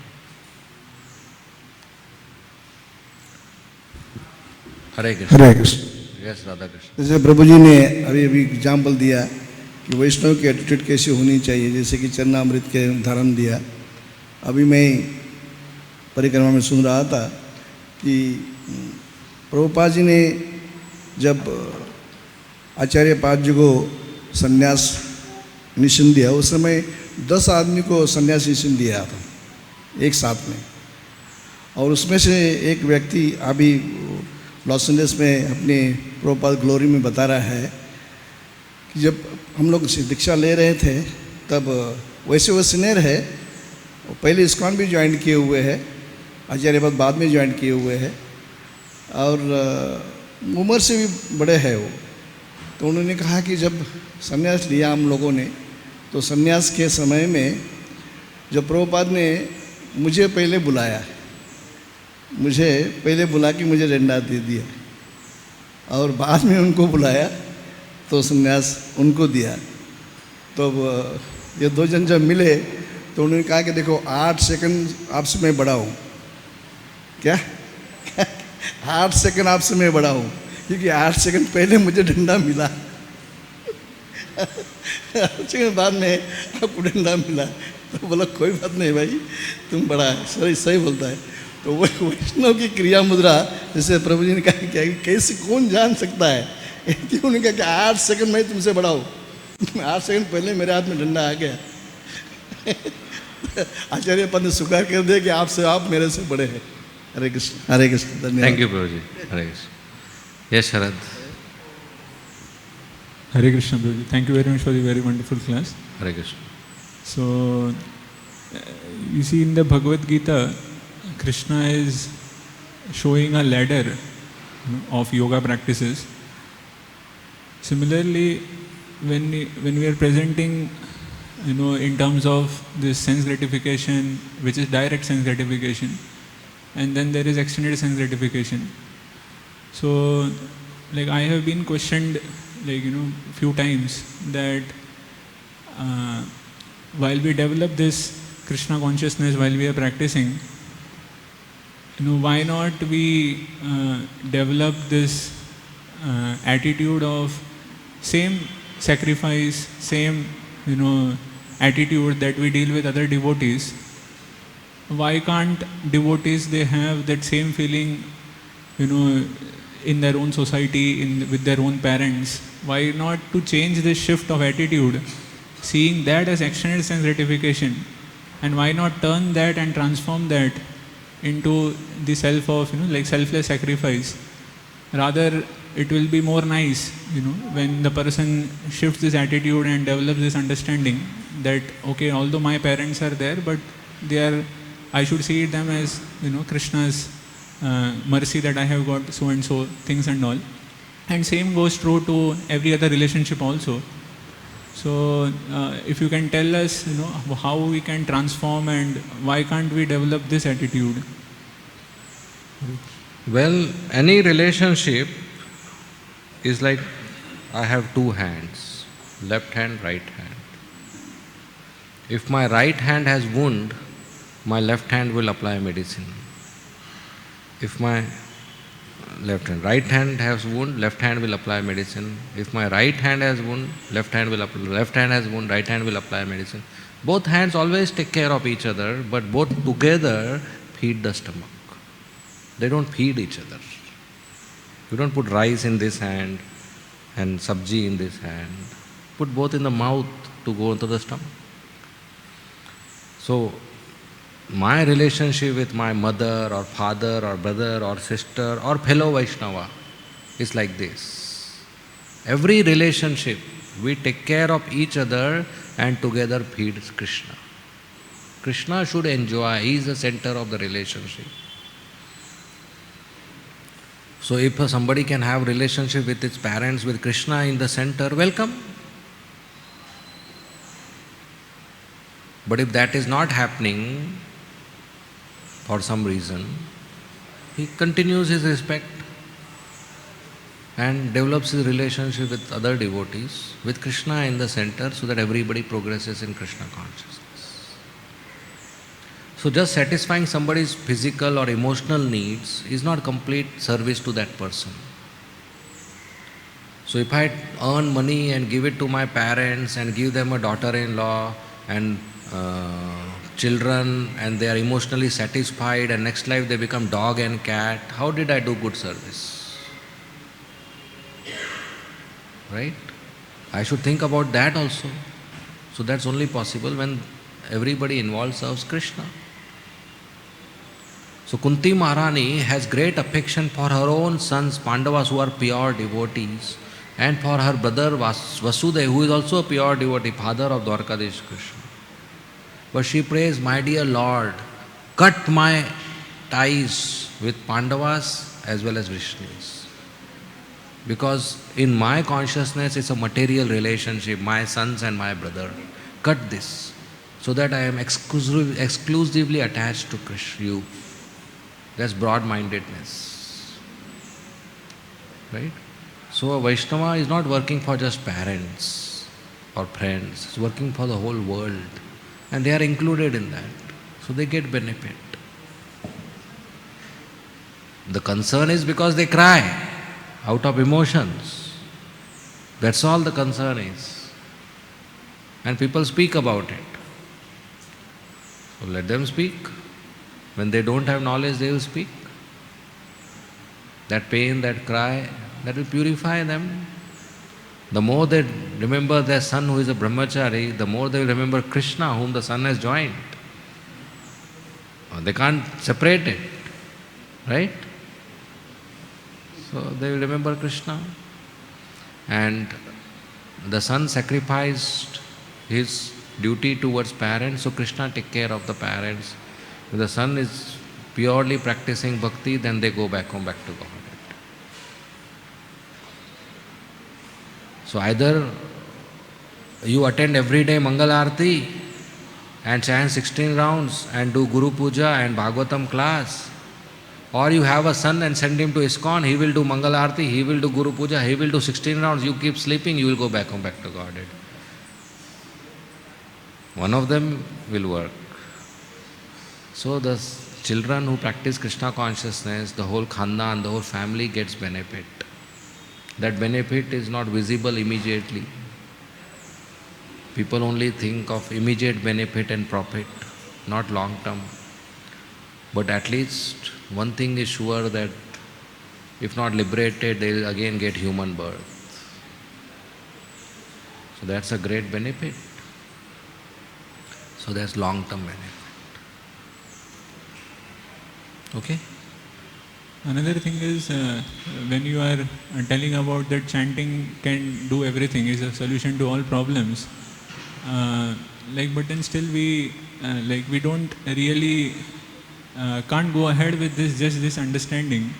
A: Hare Krishna.
C: Hare Krishna.
A: Yes Radha Krishna.
C: जैसे प्रभु जी ने अभी example दिया कि वैष्णव की attitude कैसे होनी चाहिए, जैसे कि चरणामृत के उदाहरण दिया। अभी मैं परिक्रमा में सुन रहा था कि प्रभुपाद जी ने जब आचार्य पाद जी को संन्यास निशन दिया, उस समय 10 आदमी को संन्यास निशन दिया था एक साथ में। और उसमें से एक व्यक्ति अभी लॉस एंजल्स में अपनी प्रभुपाद ग्लोरी में बता रहा है कि जब हम लोग दीक्षा ले रहे थे तब वैसे वो सीनियर है, पहले इस्कॉन भी ज्वाइन किए हुए हैं, आचार्यपद बाद में ज्वाइन किए हुए हैं और उम्र से भी बड़े हैं वो। तो उन्होंने कहा कि जब संन्यास लिया हम लोगों ने, तो संन्यास के समय में जब प्रभुपाद ने मुझे पहले बुलाया, मुझे पहले बुला के मुझे डंडा दे दिया और बाद में उनको बुलाया तो संन्यास उनको दिया। तो ये दो जन जब मिले तो उन्होंने कहा कि देखो 8 सेकंड आपसे मैं बड़ा हूँ, क्या 8 सेकंड आपसे मैं बड़ा हूँ, क्योंकि 8 सेकंड पहले मुझे डंडा मिला 8 सेकंड बाद में आपको डंडा मिला। तो बोला कोई बात नहीं भाई, तुम बड़ा है, सही सही बोलता है। तो वो वैष्णव की क्रिया मुद्रा, जैसे प्रभु जी ने कहा क्या कैसे कौन जान सकता है, क्यों उन्होंने कहा कि 8 सेकंड मैं तुमसे बड़ा हूँ, 8 सेकंड पहले मेरे हाथ में डंडा आ गया। आचार्य पद ने स्वीकार कर दिया कि आपसे आप मेरे से बड़े हैं। हरे कृष्ण, हरे कृष्ण, धन्यवाद।
A: Thank you Prabhu ji. Hare Krishna. Yes Sharad.
D: Hare Krishna Prabhuji. Thank you very much for the very wonderful class.
A: Hare Krishna.
D: So, you see in the Bhagavad Gita, Krishna is showing a ladder of yoga practices. Similarly, when we are presenting, in terms of this sense gratification, which is direct sense gratification, and then there is extended sense gratification. So, like I have been questioned, few times that while we develop this Krishna consciousness while we are practicing, why not we develop this attitude of same sacrifice, same attitude that we deal with other devotees. Why can't devotees, they have that same feeling in their own society, with their own parents? Why not to change this shift of attitude, seeing that as extended sense gratification, and why not turn that and transform that into the self of selfless sacrifice? Rather, it will be more nice when the person shifts this attitude and develops this understanding that okay, although my parents are there, but I should see them as Krishna's mercy that I have got so and so things and all. And same goes true to every other relationship also. So if you can tell us how we can transform and why can't we develop this attitude?
A: Well, any relationship is like I have two hands, left hand, right hand. If my right hand has wound, my left hand will apply medicine. If my right hand has wound, left hand will apply medicine. If my right hand has wound, left hand has wound, right hand will apply medicine. Both hands always take care of each other, but both together feed the stomach. They don't feed each other. You don't put rice in this hand and sabji in this hand. Put both in the mouth to go into the stomach. So, my relationship with my mother or father or brother or sister or fellow Vaishnava is like this. Every relationship, we take care of each other and together feeds Krishna. Krishna should enjoy, he is the center of the relationship. So if somebody can have relationship with his parents, with Krishna in the center, welcome. But if that is not happening, for some reason, he continues his respect and develops his relationship with other devotees, with Krishna in the center, so that everybody progresses in Krishna consciousness. So just satisfying somebody's physical or emotional needs is not complete service to that person. So if I earn money and give it to my parents and give them a daughter-in-law and children, and they are emotionally satisfied, and next life they become dog and cat, how did I do good service? Right? I should think about that also. So that's only possible when everybody involved serves Krishna. So Kunti Maharani has great affection for her own sons Pandavas who are pure devotees, and for her brother Vasudeva, who is also a pure devotee, father of Dwarkadish Krishna. But she prays, my dear Lord, cut my ties with Pandavas as well as Vishnus. Because in my consciousness it's a material relationship, my sons and my brother. Cut this, so that I am exclusively attached to Krishna, you. That's broad-mindedness. Right? So a Vaishnava is not working for just parents or friends, it's working for the whole world. And they are included in that. So they get benefit. The concern is because they cry out of emotions. That's all the concern is. And people speak about it. So let them speak. When they don't have knowledge, they will speak. That pain, that cry, that will purify them. The more they remember their son who is a brahmachari, the more they will remember Krishna whom the son has joined. They can't separate it, right? So they will remember Krishna. And the son sacrificed his duty towards parents, so Krishna take care of the parents. If the son is purely practicing bhakti, then they go back home, back to Godhead. So either you attend every day Mangal Aarti and chant 16 rounds and do Guru Puja and Bhagavatam class, or you have a son and send him to ISKCON, he will do Mangal Aarti, he will do Guru Puja, he will do 16 rounds, you keep sleeping, you will go back home, back to Godhead. One of them will work. So the children who practice Krishna consciousness, the whole khandan, the whole family gets benefit. That benefit is not visible immediately. People only think of immediate benefit and profit, not long term. But at least one thing is sure, that if not liberated, they will again get human birth. So that's a great benefit. So that's long term benefit. Okay?
D: Another thing is, when you are telling about that chanting can do everything, is a solution to all problems, but then still we don't really can't go ahead with this understanding,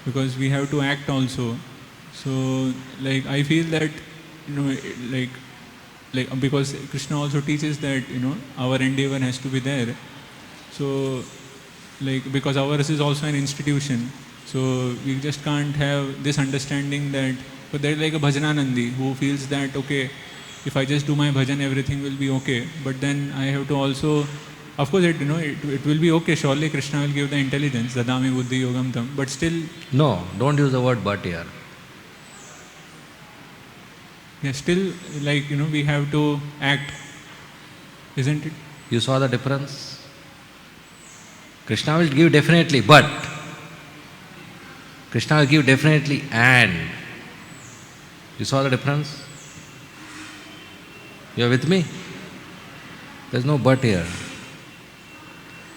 D: because we have to act also. So I feel that because Krishna also teaches that our endeavor has to be there. So because ours is also an institution, so we just can't have this understanding that, but there's like a bhajananandi who feels that, okay, if I just do my bhajan, everything will be okay. But then I have to also, of course, it will be okay. Surely Krishna will give the intelligence, dadami buddhi yogam tam. But still,
A: no, don't use the word but here.
D: Yeah, still we have to act, isn't it?
A: You saw the difference? Krishna will give definitely, but Krishna will give definitely and. You saw the difference? You are with me? There is no but here.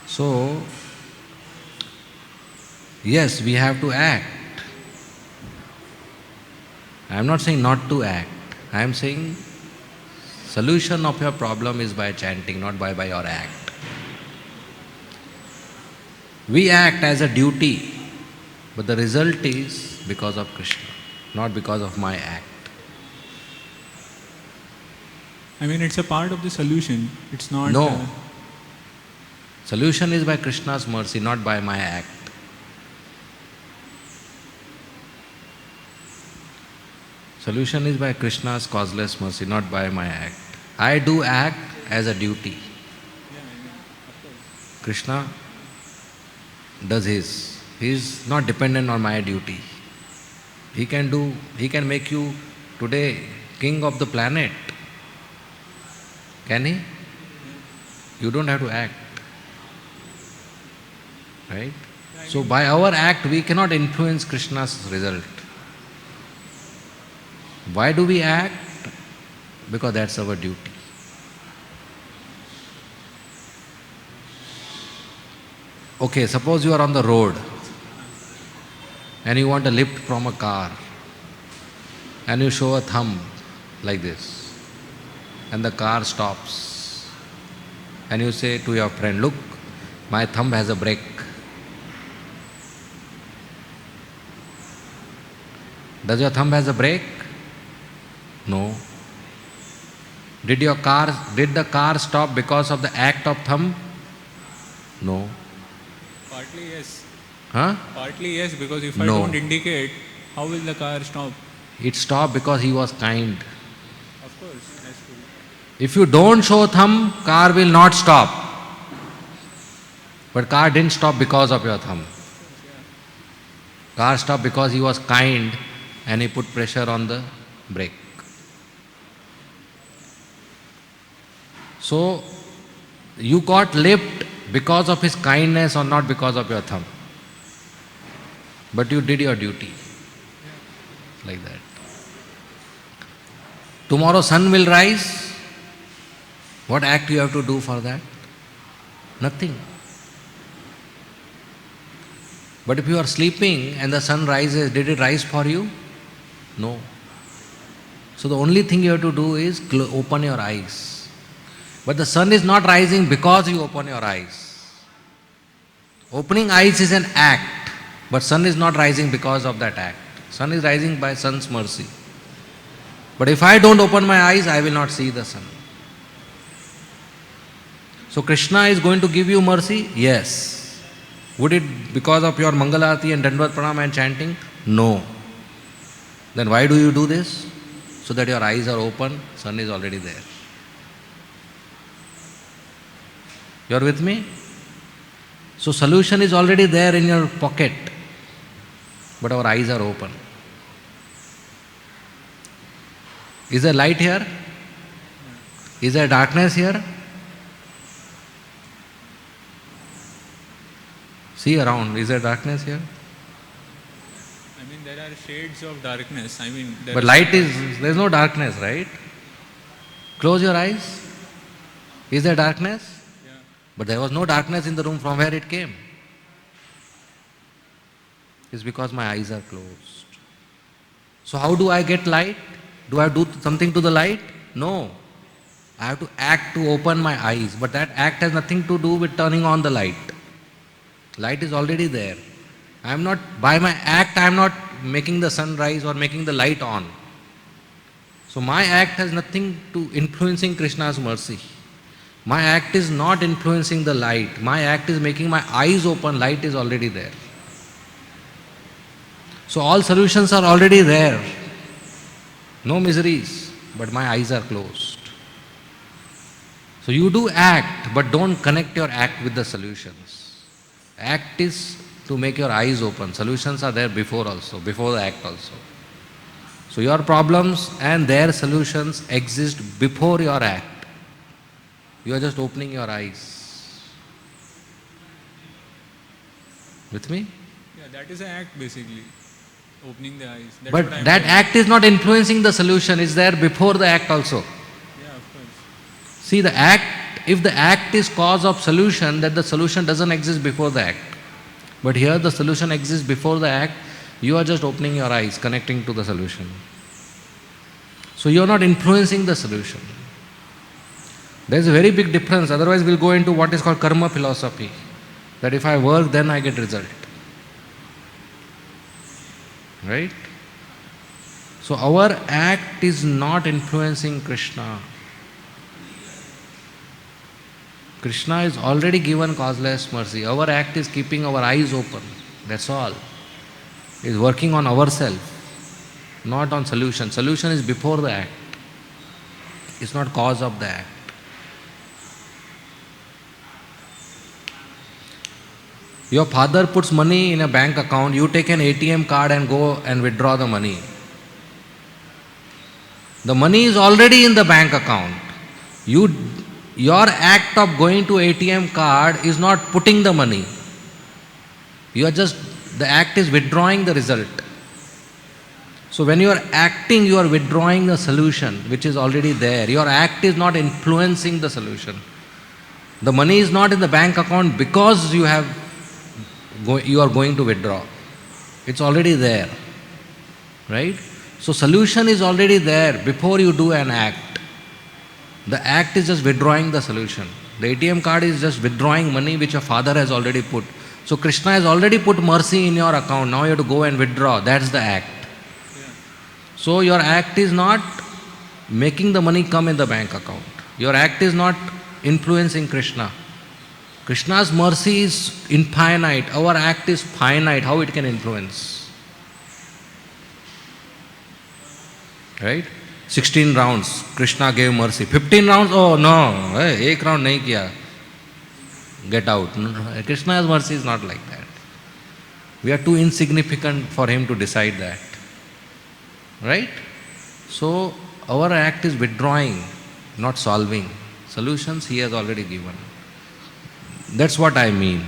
A: So, yes, we have to act. I am not saying not to act. I am saying solution of your problem is by chanting, not by your act. We act as a duty, but the result is because of Krishna, not because of my act.
D: I mean, it's a part of the solution. It's not...
A: No. Solution is by Krishna's mercy, not by my act. Solution is by Krishna's causeless mercy, not by my act. I do act as a duty. Krishna does his. He is not dependent on my duty. He can make you today king of the planet. Can he? You don't have to act. Right? So by our act we cannot influence Krishna's result. Why do we act? Because that's our duty. Okay, suppose you are on the road and you want a lift from a car and you show a thumb like this and the car stops and you say to your friend, look, my thumb has a brake. Does your thumb has a brake? No. Did the car stop because of the act of thumb? No.
D: Partly yes.
A: Huh?
D: Partly yes, because if I
A: No.
D: don't indicate, how will the car stop?
A: It stopped because he was kind.
D: Of course, that's true.
A: If you don't show thumb, car will not stop. But car didn't stop because of your thumb. Car stopped because he was kind and he put pressure on the brake. So, you got lift because of his kindness or not because of your thumb. But you did your duty. Like that. Tomorrow sun will rise. What act you have to do for that? Nothing. But if you are sleeping and the sun rises, did it rise for you? No. So the only thing you have to do is open your eyes. But the sun is not rising because you open your eyes. Opening eyes is an act, but sun is not rising because of that act. Sun is rising by sun's mercy. But if I don't open my eyes, I will not see the sun. So Krishna is going to give you mercy? Yes. Would it because of your Mangalarati and Dandvat Pranam and chanting? No. Then why do you do this? So that your eyes are open, sun is already there. You are with me? So solution is already there in your pocket, but our eyes are open. Is there light here? Is there darkness here? See around, is there darkness here?
D: I mean, there are shades of darkness. I mean,
A: But light is, there is no darkness, right? Close your eyes. Is there darkness?
D: Yeah.
A: But there was no darkness in the room from where it came. It's because my eyes are closed. So how do I get light? Do I do something to the light? No. I have to act to open my eyes. But that act has nothing to do with turning on the light. Light is already there. I am not, by my act, I am not making the sun rise or making the light on. So my act has nothing to influencing Krishna's mercy. My act is not influencing the light. My act is making my eyes open. Light is already there. So all solutions are already there. No miseries, but my eyes are closed. So you do act, but don't connect your act with the solutions. Act is to make your eyes open. Solutions are there before also, before the act also. So your problems and their solutions exist before your act. You are just opening your eyes. With me?
D: Yeah, that is an act basically. Opening the eyes. That's
A: But
D: what I'm
A: that
D: saying.
A: act is not influencing the solution, it's there before the act also.
D: Yeah, of course.
A: See, the act, if the act is cause of solution, then the solution doesn't exist before the act. But here the solution exists before the act, you are just opening your eyes, connecting to the solution. So you are not influencing the solution. There is a very big difference, otherwise we'll go into what is called karma philosophy. That if I work, then I get result. Right? So our act is not influencing Krishna. Krishna is already given causeless mercy. Our act is keeping our eyes open. That's all. Is working on ourselves, not on solution. Solution is before the act. It's not cause of the act. Your father puts money in a bank account, you take an ATM card and go and withdraw the money. The money is already in the bank account. Your act of going to ATM card is not putting the money. The act is withdrawing the result. So when you are acting, you are withdrawing the solution which is already there. Your act is not influencing the solution. The money is not in the bank account because you have you are going to withdraw. It's already there. Right? So solution is already there before you do an act. The act is just withdrawing the solution. The ATM card is just withdrawing money which your father has already put. So Krishna has already put mercy in your account. Now you have to go and withdraw. That's the act. So your act is not making the money come in the bank account. Your act is not influencing Krishna. Krishna's mercy is infinite. Our act is finite. How it can influence? Right? 16 rounds, Krishna gave mercy. 15 rounds, oh no, एक round नहीं किया, get out. Krishna's mercy is not like that. We are too insignificant for him to decide that. Right? So our act is withdrawing, not solving. Solutions he has already given. That's what I mean.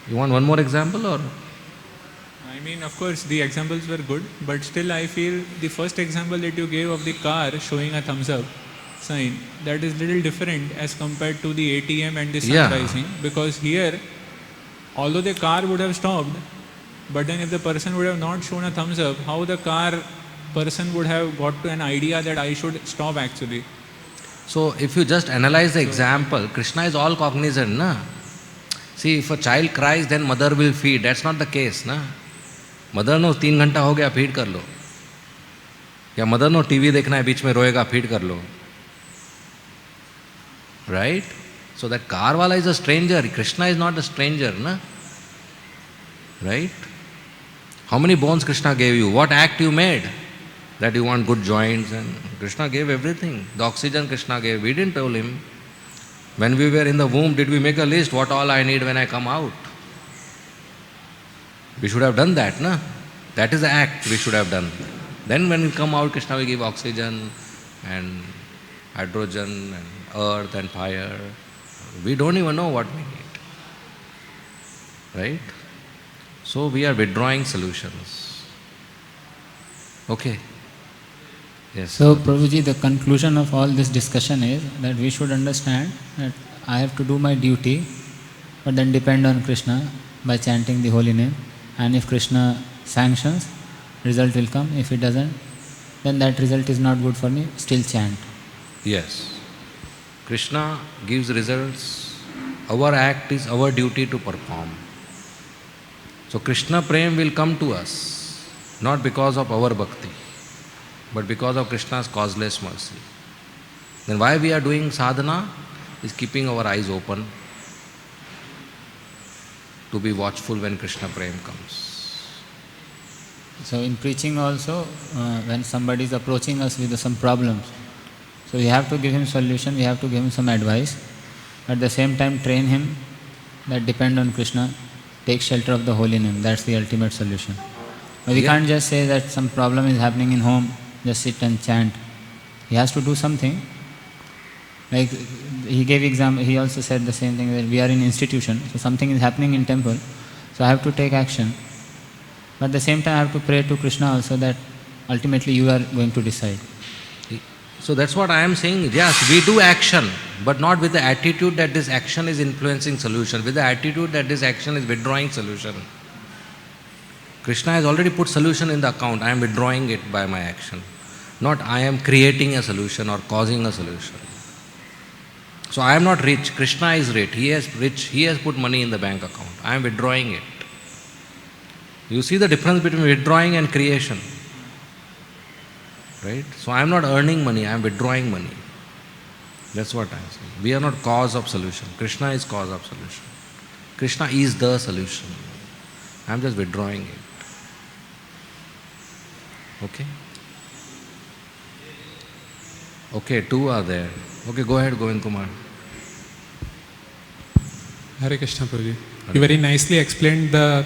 A: You want one more example or?
D: I mean, of course, the examples were good, but still I feel the first example that you gave of the car showing a thumbs up sign, that is little different as compared to the ATM and the sun rising, because here, although the car would have stopped, but then if the person would have not shown a thumbs up, how the car person would have got to an idea that I should stop actually?
A: So if you just analyze the example, Krishna is all cognizant, na? See, if a child cries, then mother will feed. That's not the case, na? Mother no 3 घंटा हो गया, feed कर लो. या mother no TV देखना है, बीच में रोएगा, feed कर लो. Right? So that car wala is a stranger. Krishna is not a stranger, na? Right? How many bones Krishna gave you? What act you made that you want good joints? And Krishna gave everything. The oxygen Krishna gave. We didn't tell him. When we were in the womb, did we make a list what all I need when I come out? We should have done that, na? That is the act we should have done. Then when we come out, Krishna will give oxygen and hydrogen and earth and fire. We don't even know what we need. Right? So we are withdrawing solutions. Okay. Yes.
E: So Prabhuji, the conclusion of all this discussion is that we should understand that I have to do my duty, but then depend on Krishna by chanting the holy name. And if Krishna sanctions, result will come. If it doesn't, then that result is not good for me, still chant.
A: Yes. Krishna gives results. Our act is our duty to perform. So Krishna Prem will come to us, not because of our bhakti, but because of Krishna's causeless mercy. Then why we are doing sadhana is keeping our eyes open to be watchful when Krishna Prem comes.
E: So in preaching also, when somebody is approaching us with some problems, so we have to give him solution, we have to give him some advice. At the same time train him that depend on Krishna, take shelter of the holy name, that's the ultimate solution. But we can't just say that some problem is happening in home, just sit and chant. He has to do something. Like he gave example, he also said the same thing, that we are in institution, so something is happening in temple, so I have to take action. But at the same time I have to pray to Krishna also that ultimately you are going to decide.
A: So that's what I am saying. Yes, we do action, but not with the attitude that this action is influencing solution, with the attitude that this action is withdrawing solution. Krishna has already put solution in the account, I am withdrawing it by my action. Not I am creating a solution or causing a solution. So I am not rich, Krishna is rich, he has put money in the bank account, I am withdrawing it. You see the difference between withdrawing and creation. Right? So I am not earning money, I am withdrawing money. That's what I am saying. We are not cause of solution, Krishna is cause of solution. Krishna is the solution. I am just withdrawing it. Okay? Okay, 2 are there. Okay, go ahead, Govind Kumar.
F: Hare Krishna Prabhuji. You very nicely explained the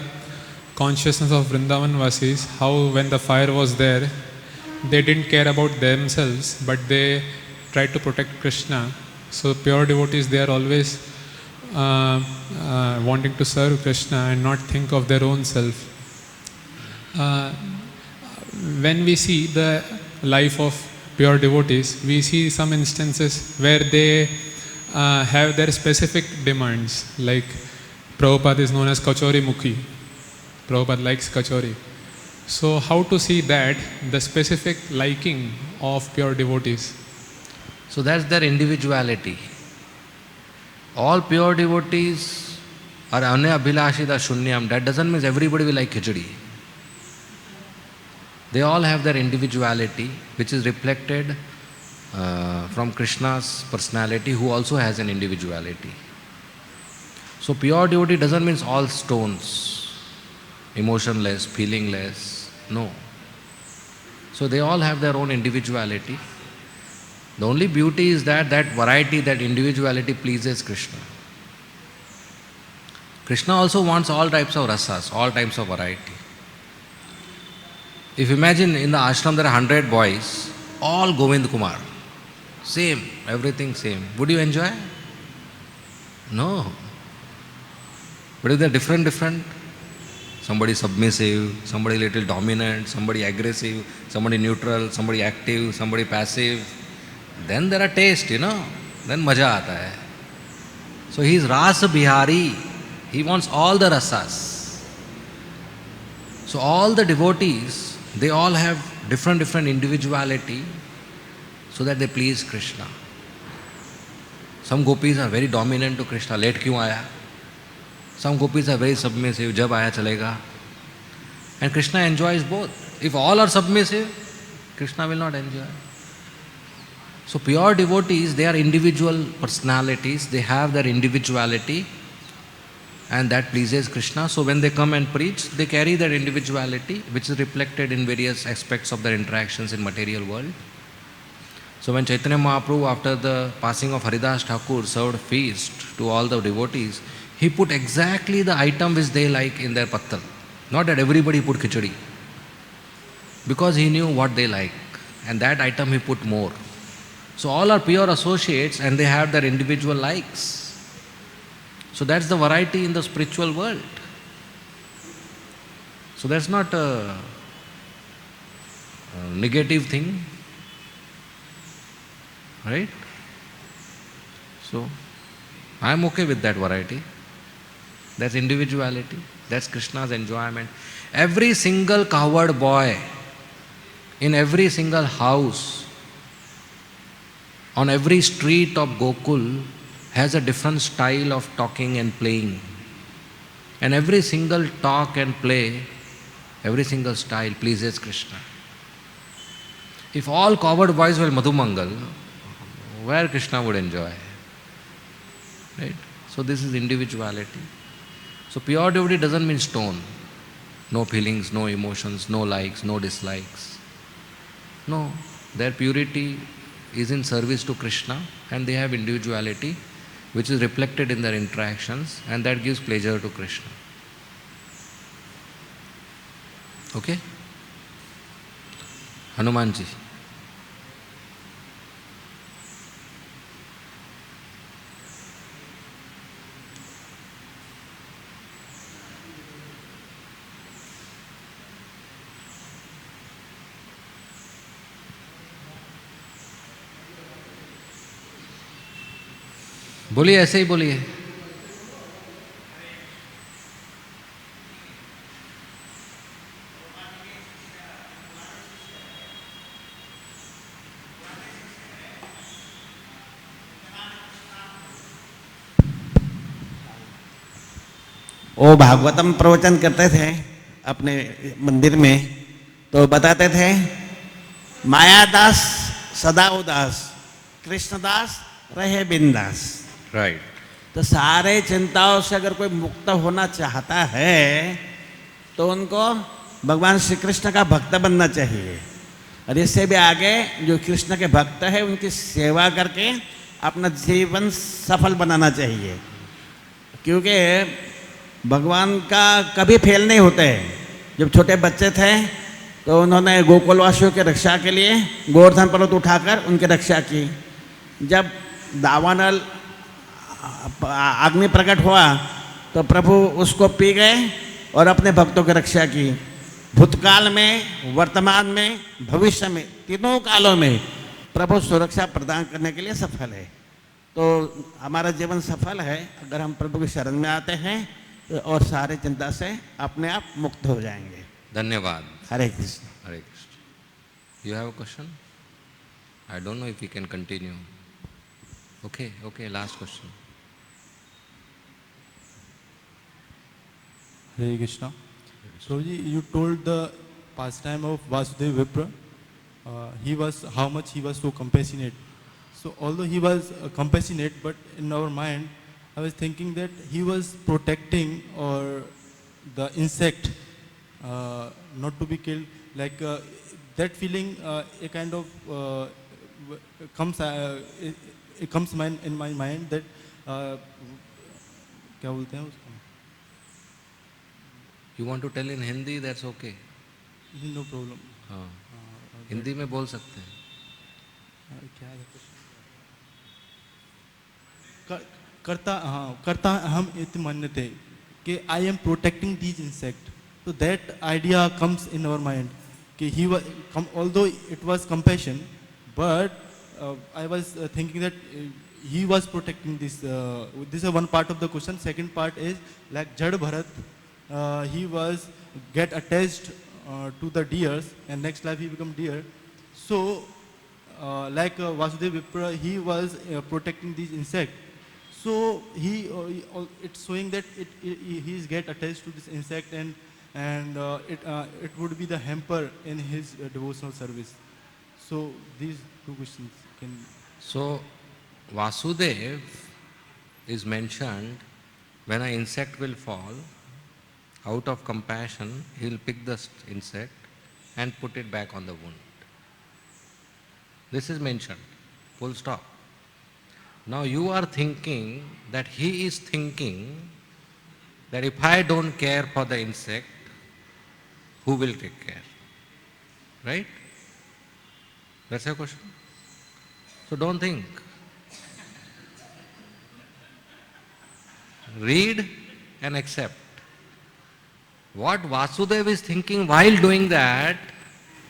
F: consciousness of Vrindavan Vasis, how when the fire was there, they didn't care about themselves, but they tried to protect Krishna. So pure devotees, they are always wanting to serve Krishna and not think of their own self. When we see the life of pure devotees, we see some instances where they have their specific demands, like Prabhupada is known as Kachori Mukhi. Prabhupada likes Kachori. So how to see that, the specific liking of pure devotees?
A: So that's their individuality. All pure devotees are anya abhilashita shunyam. That doesn't mean everybody will like khichdi. They all have their individuality, which is reflected from Krishna's personality, who also has an individuality. So pure devotee doesn't mean all stones, emotionless, feelingless. No. So they all have their own individuality. The only beauty is that variety, that individuality pleases Krishna. Krishna also wants all types of rasas, all types of variety. If you imagine in the ashram there are 100 boys, all Govind Kumar, same, everything same. Would you enjoy? No. But if they are different, somebody submissive, somebody little dominant, somebody aggressive, somebody neutral, somebody active, somebody passive, then there are taste, then maja aata hai. So he is Rasa Bihari. He wants all the rasas. So all the devotees, they all have different individuality so that they please Krishna. Some gopis are very dominant to Krishna. Late kyun aaya? Some gopis are very submissive. Jab aaya chalega. And Krishna enjoys both. If all are submissive, Krishna will not enjoy. So pure devotees, they are individual personalities. They have their individuality, and that pleases Krishna. So when they come and preach, they carry their individuality, which is reflected in various aspects of their interactions in material world. So when Chaitanya Mahaprabhu, after the passing of Haridas Thakur, served feast to all the devotees, he put exactly the item which they like in their pattal. Not that everybody put khichdi, because he knew what they like, and that item he put more. So all are pure associates and they have their individual likes. So that's the variety in the spiritual world. So that's not a negative thing, right? So I am okay with that variety. That's individuality. That's Krishna's enjoyment. Every single cowherd boy in every single house, on every street of Gokul, has a different style of talking and playing. And every single talk and play, every single style pleases Krishna. If all cowherd boys were Madhumangal, where Krishna would enjoy? Right? So this is individuality. So pure devotee doesn't mean stone. No feelings, no emotions, no likes, no dislikes. No, their purity is in service to Krishna, and they have individuality which is reflected in their interactions, and that gives pleasure to Krishna. Okay? Hanumanji. बोलिए, ऐसे ही बोलिए.
G: वो भागवतम प्रवचन करते थे अपने मंदिर में, तो बताते थे मायादास सदा उदास, कृष्णदास रहे बिंदास.
A: Right.
G: तो सारे चिंताओं से अगर कोई मुक्त होना चाहता है तो उनको भगवान श्री कृष्ण का भक्त बनना चाहिए, और इससे भी आगे जो कृष्ण के भक्त है उनकी सेवा करके अपना जीवन सफल बनाना चाहिए. क्योंकि भगवान का कभी फेल नहीं होते. जब छोटे बच्चे थे तो उन्होंने गोकुलवासियों की रक्षा के लिए गोवर्धन पर्वत उठाकर उनकी रक्षा की. जब दावानल अग्नि प्रकट हुआ तो प्रभु उसको पी गए और अपने भक्तों की रक्षा की. भूतकाल में, वर्तमान में, भविष्य में, तीनों कालों में प्रभु सुरक्षा प्रदान करने के लिए सफल है. तो हमारा जीवन सफल है अगर हम प्रभु की शरण में आते हैं और सारे चिंता से अपने आप मुक्त हो जाएंगे।
A: धन्यवाद।
G: हरे Krishna.
A: Hare Krishna. You have a question? I don't know if we can continue. Okay, last question.
H: Hare Krishna. Prabhuji, you told the pastime of Vasudeva Vipra. How much he was so compassionate. So although he was compassionate, but in our mind, I was thinking that he was protecting or the insect not to be killed. Like that feeling, a kind of comes. It comes in my mind that क्या बोलते हैं उसको?
A: You want to tell in Hindi? That's okay.
H: No problem.
A: हाँ, हिंदी में बोल सकते हैं।
H: क्या है करता हम इतने मान्यते कि I am protecting these insects. So that idea comes in our mind. कि he was, although it was compassion, but I was thinking that he was protecting this. This is one part of the question. Second part is like Jad Bharat. He was get attached to the deers, and next life he become deer. So like Vasudeva Vipra, he was protecting these insects. So it's showing that he is get attached to this insect, and it would be the hamper in his devotional service. So these two questions can.
A: So Vasudev is mentioned when an insect will fall. Out of compassion, he will pick the insect and put it back on the wound. This is mentioned, full stop. Now you are thinking that he is thinking that if I don't care for the insect, who will take care? Right? That's your question. So don't think. Read and accept. What Vasudeva is thinking while doing that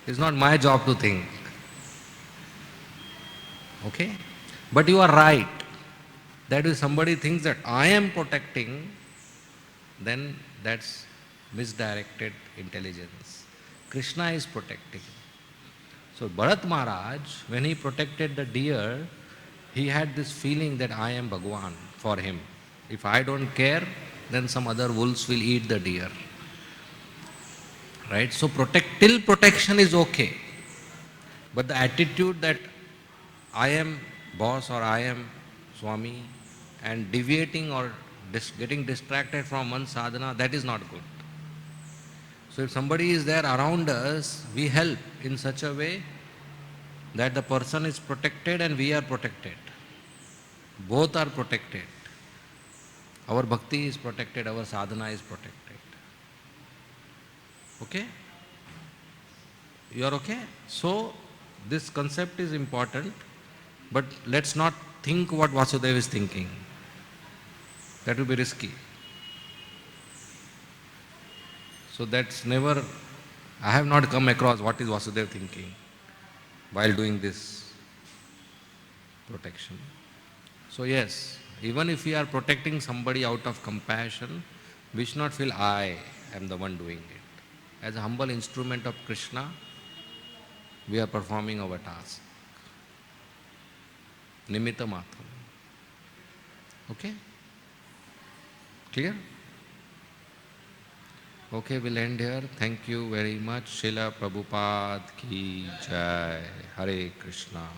A: is not my job to think. Okay? But you are right. That if somebody thinks that I am protecting, then that's misdirected intelligence. Krishna is protecting. So Bharat Maharaj, when he protected the deer, he had this feeling that I am Bhagwan for him. If I don't care, then some other wolves will eat the deer. Right? So till protection is okay. But the attitude that I am boss or I am Swami and deviating or getting distracted from one sadhana, that is not good. So if somebody is there around us, we help in such a way that the person is protected and we are protected. Both are protected. Our bhakti is protected, our sadhana is protected. Okay? You are okay? So this concept is important, but let's not think what Vasudeva is thinking. That will be risky. So that's never, I have not come across what is Vasudeva thinking while doing this protection. So yes, even if we are protecting somebody out of compassion, we should not feel I am the one doing it. As a humble instrument of Krishna, we are performing our task. Nimitta matram. Okay? Clear? Okay, we'll end here. Thank you very much. Srila Prabhupada ki jai. Hare Krishna.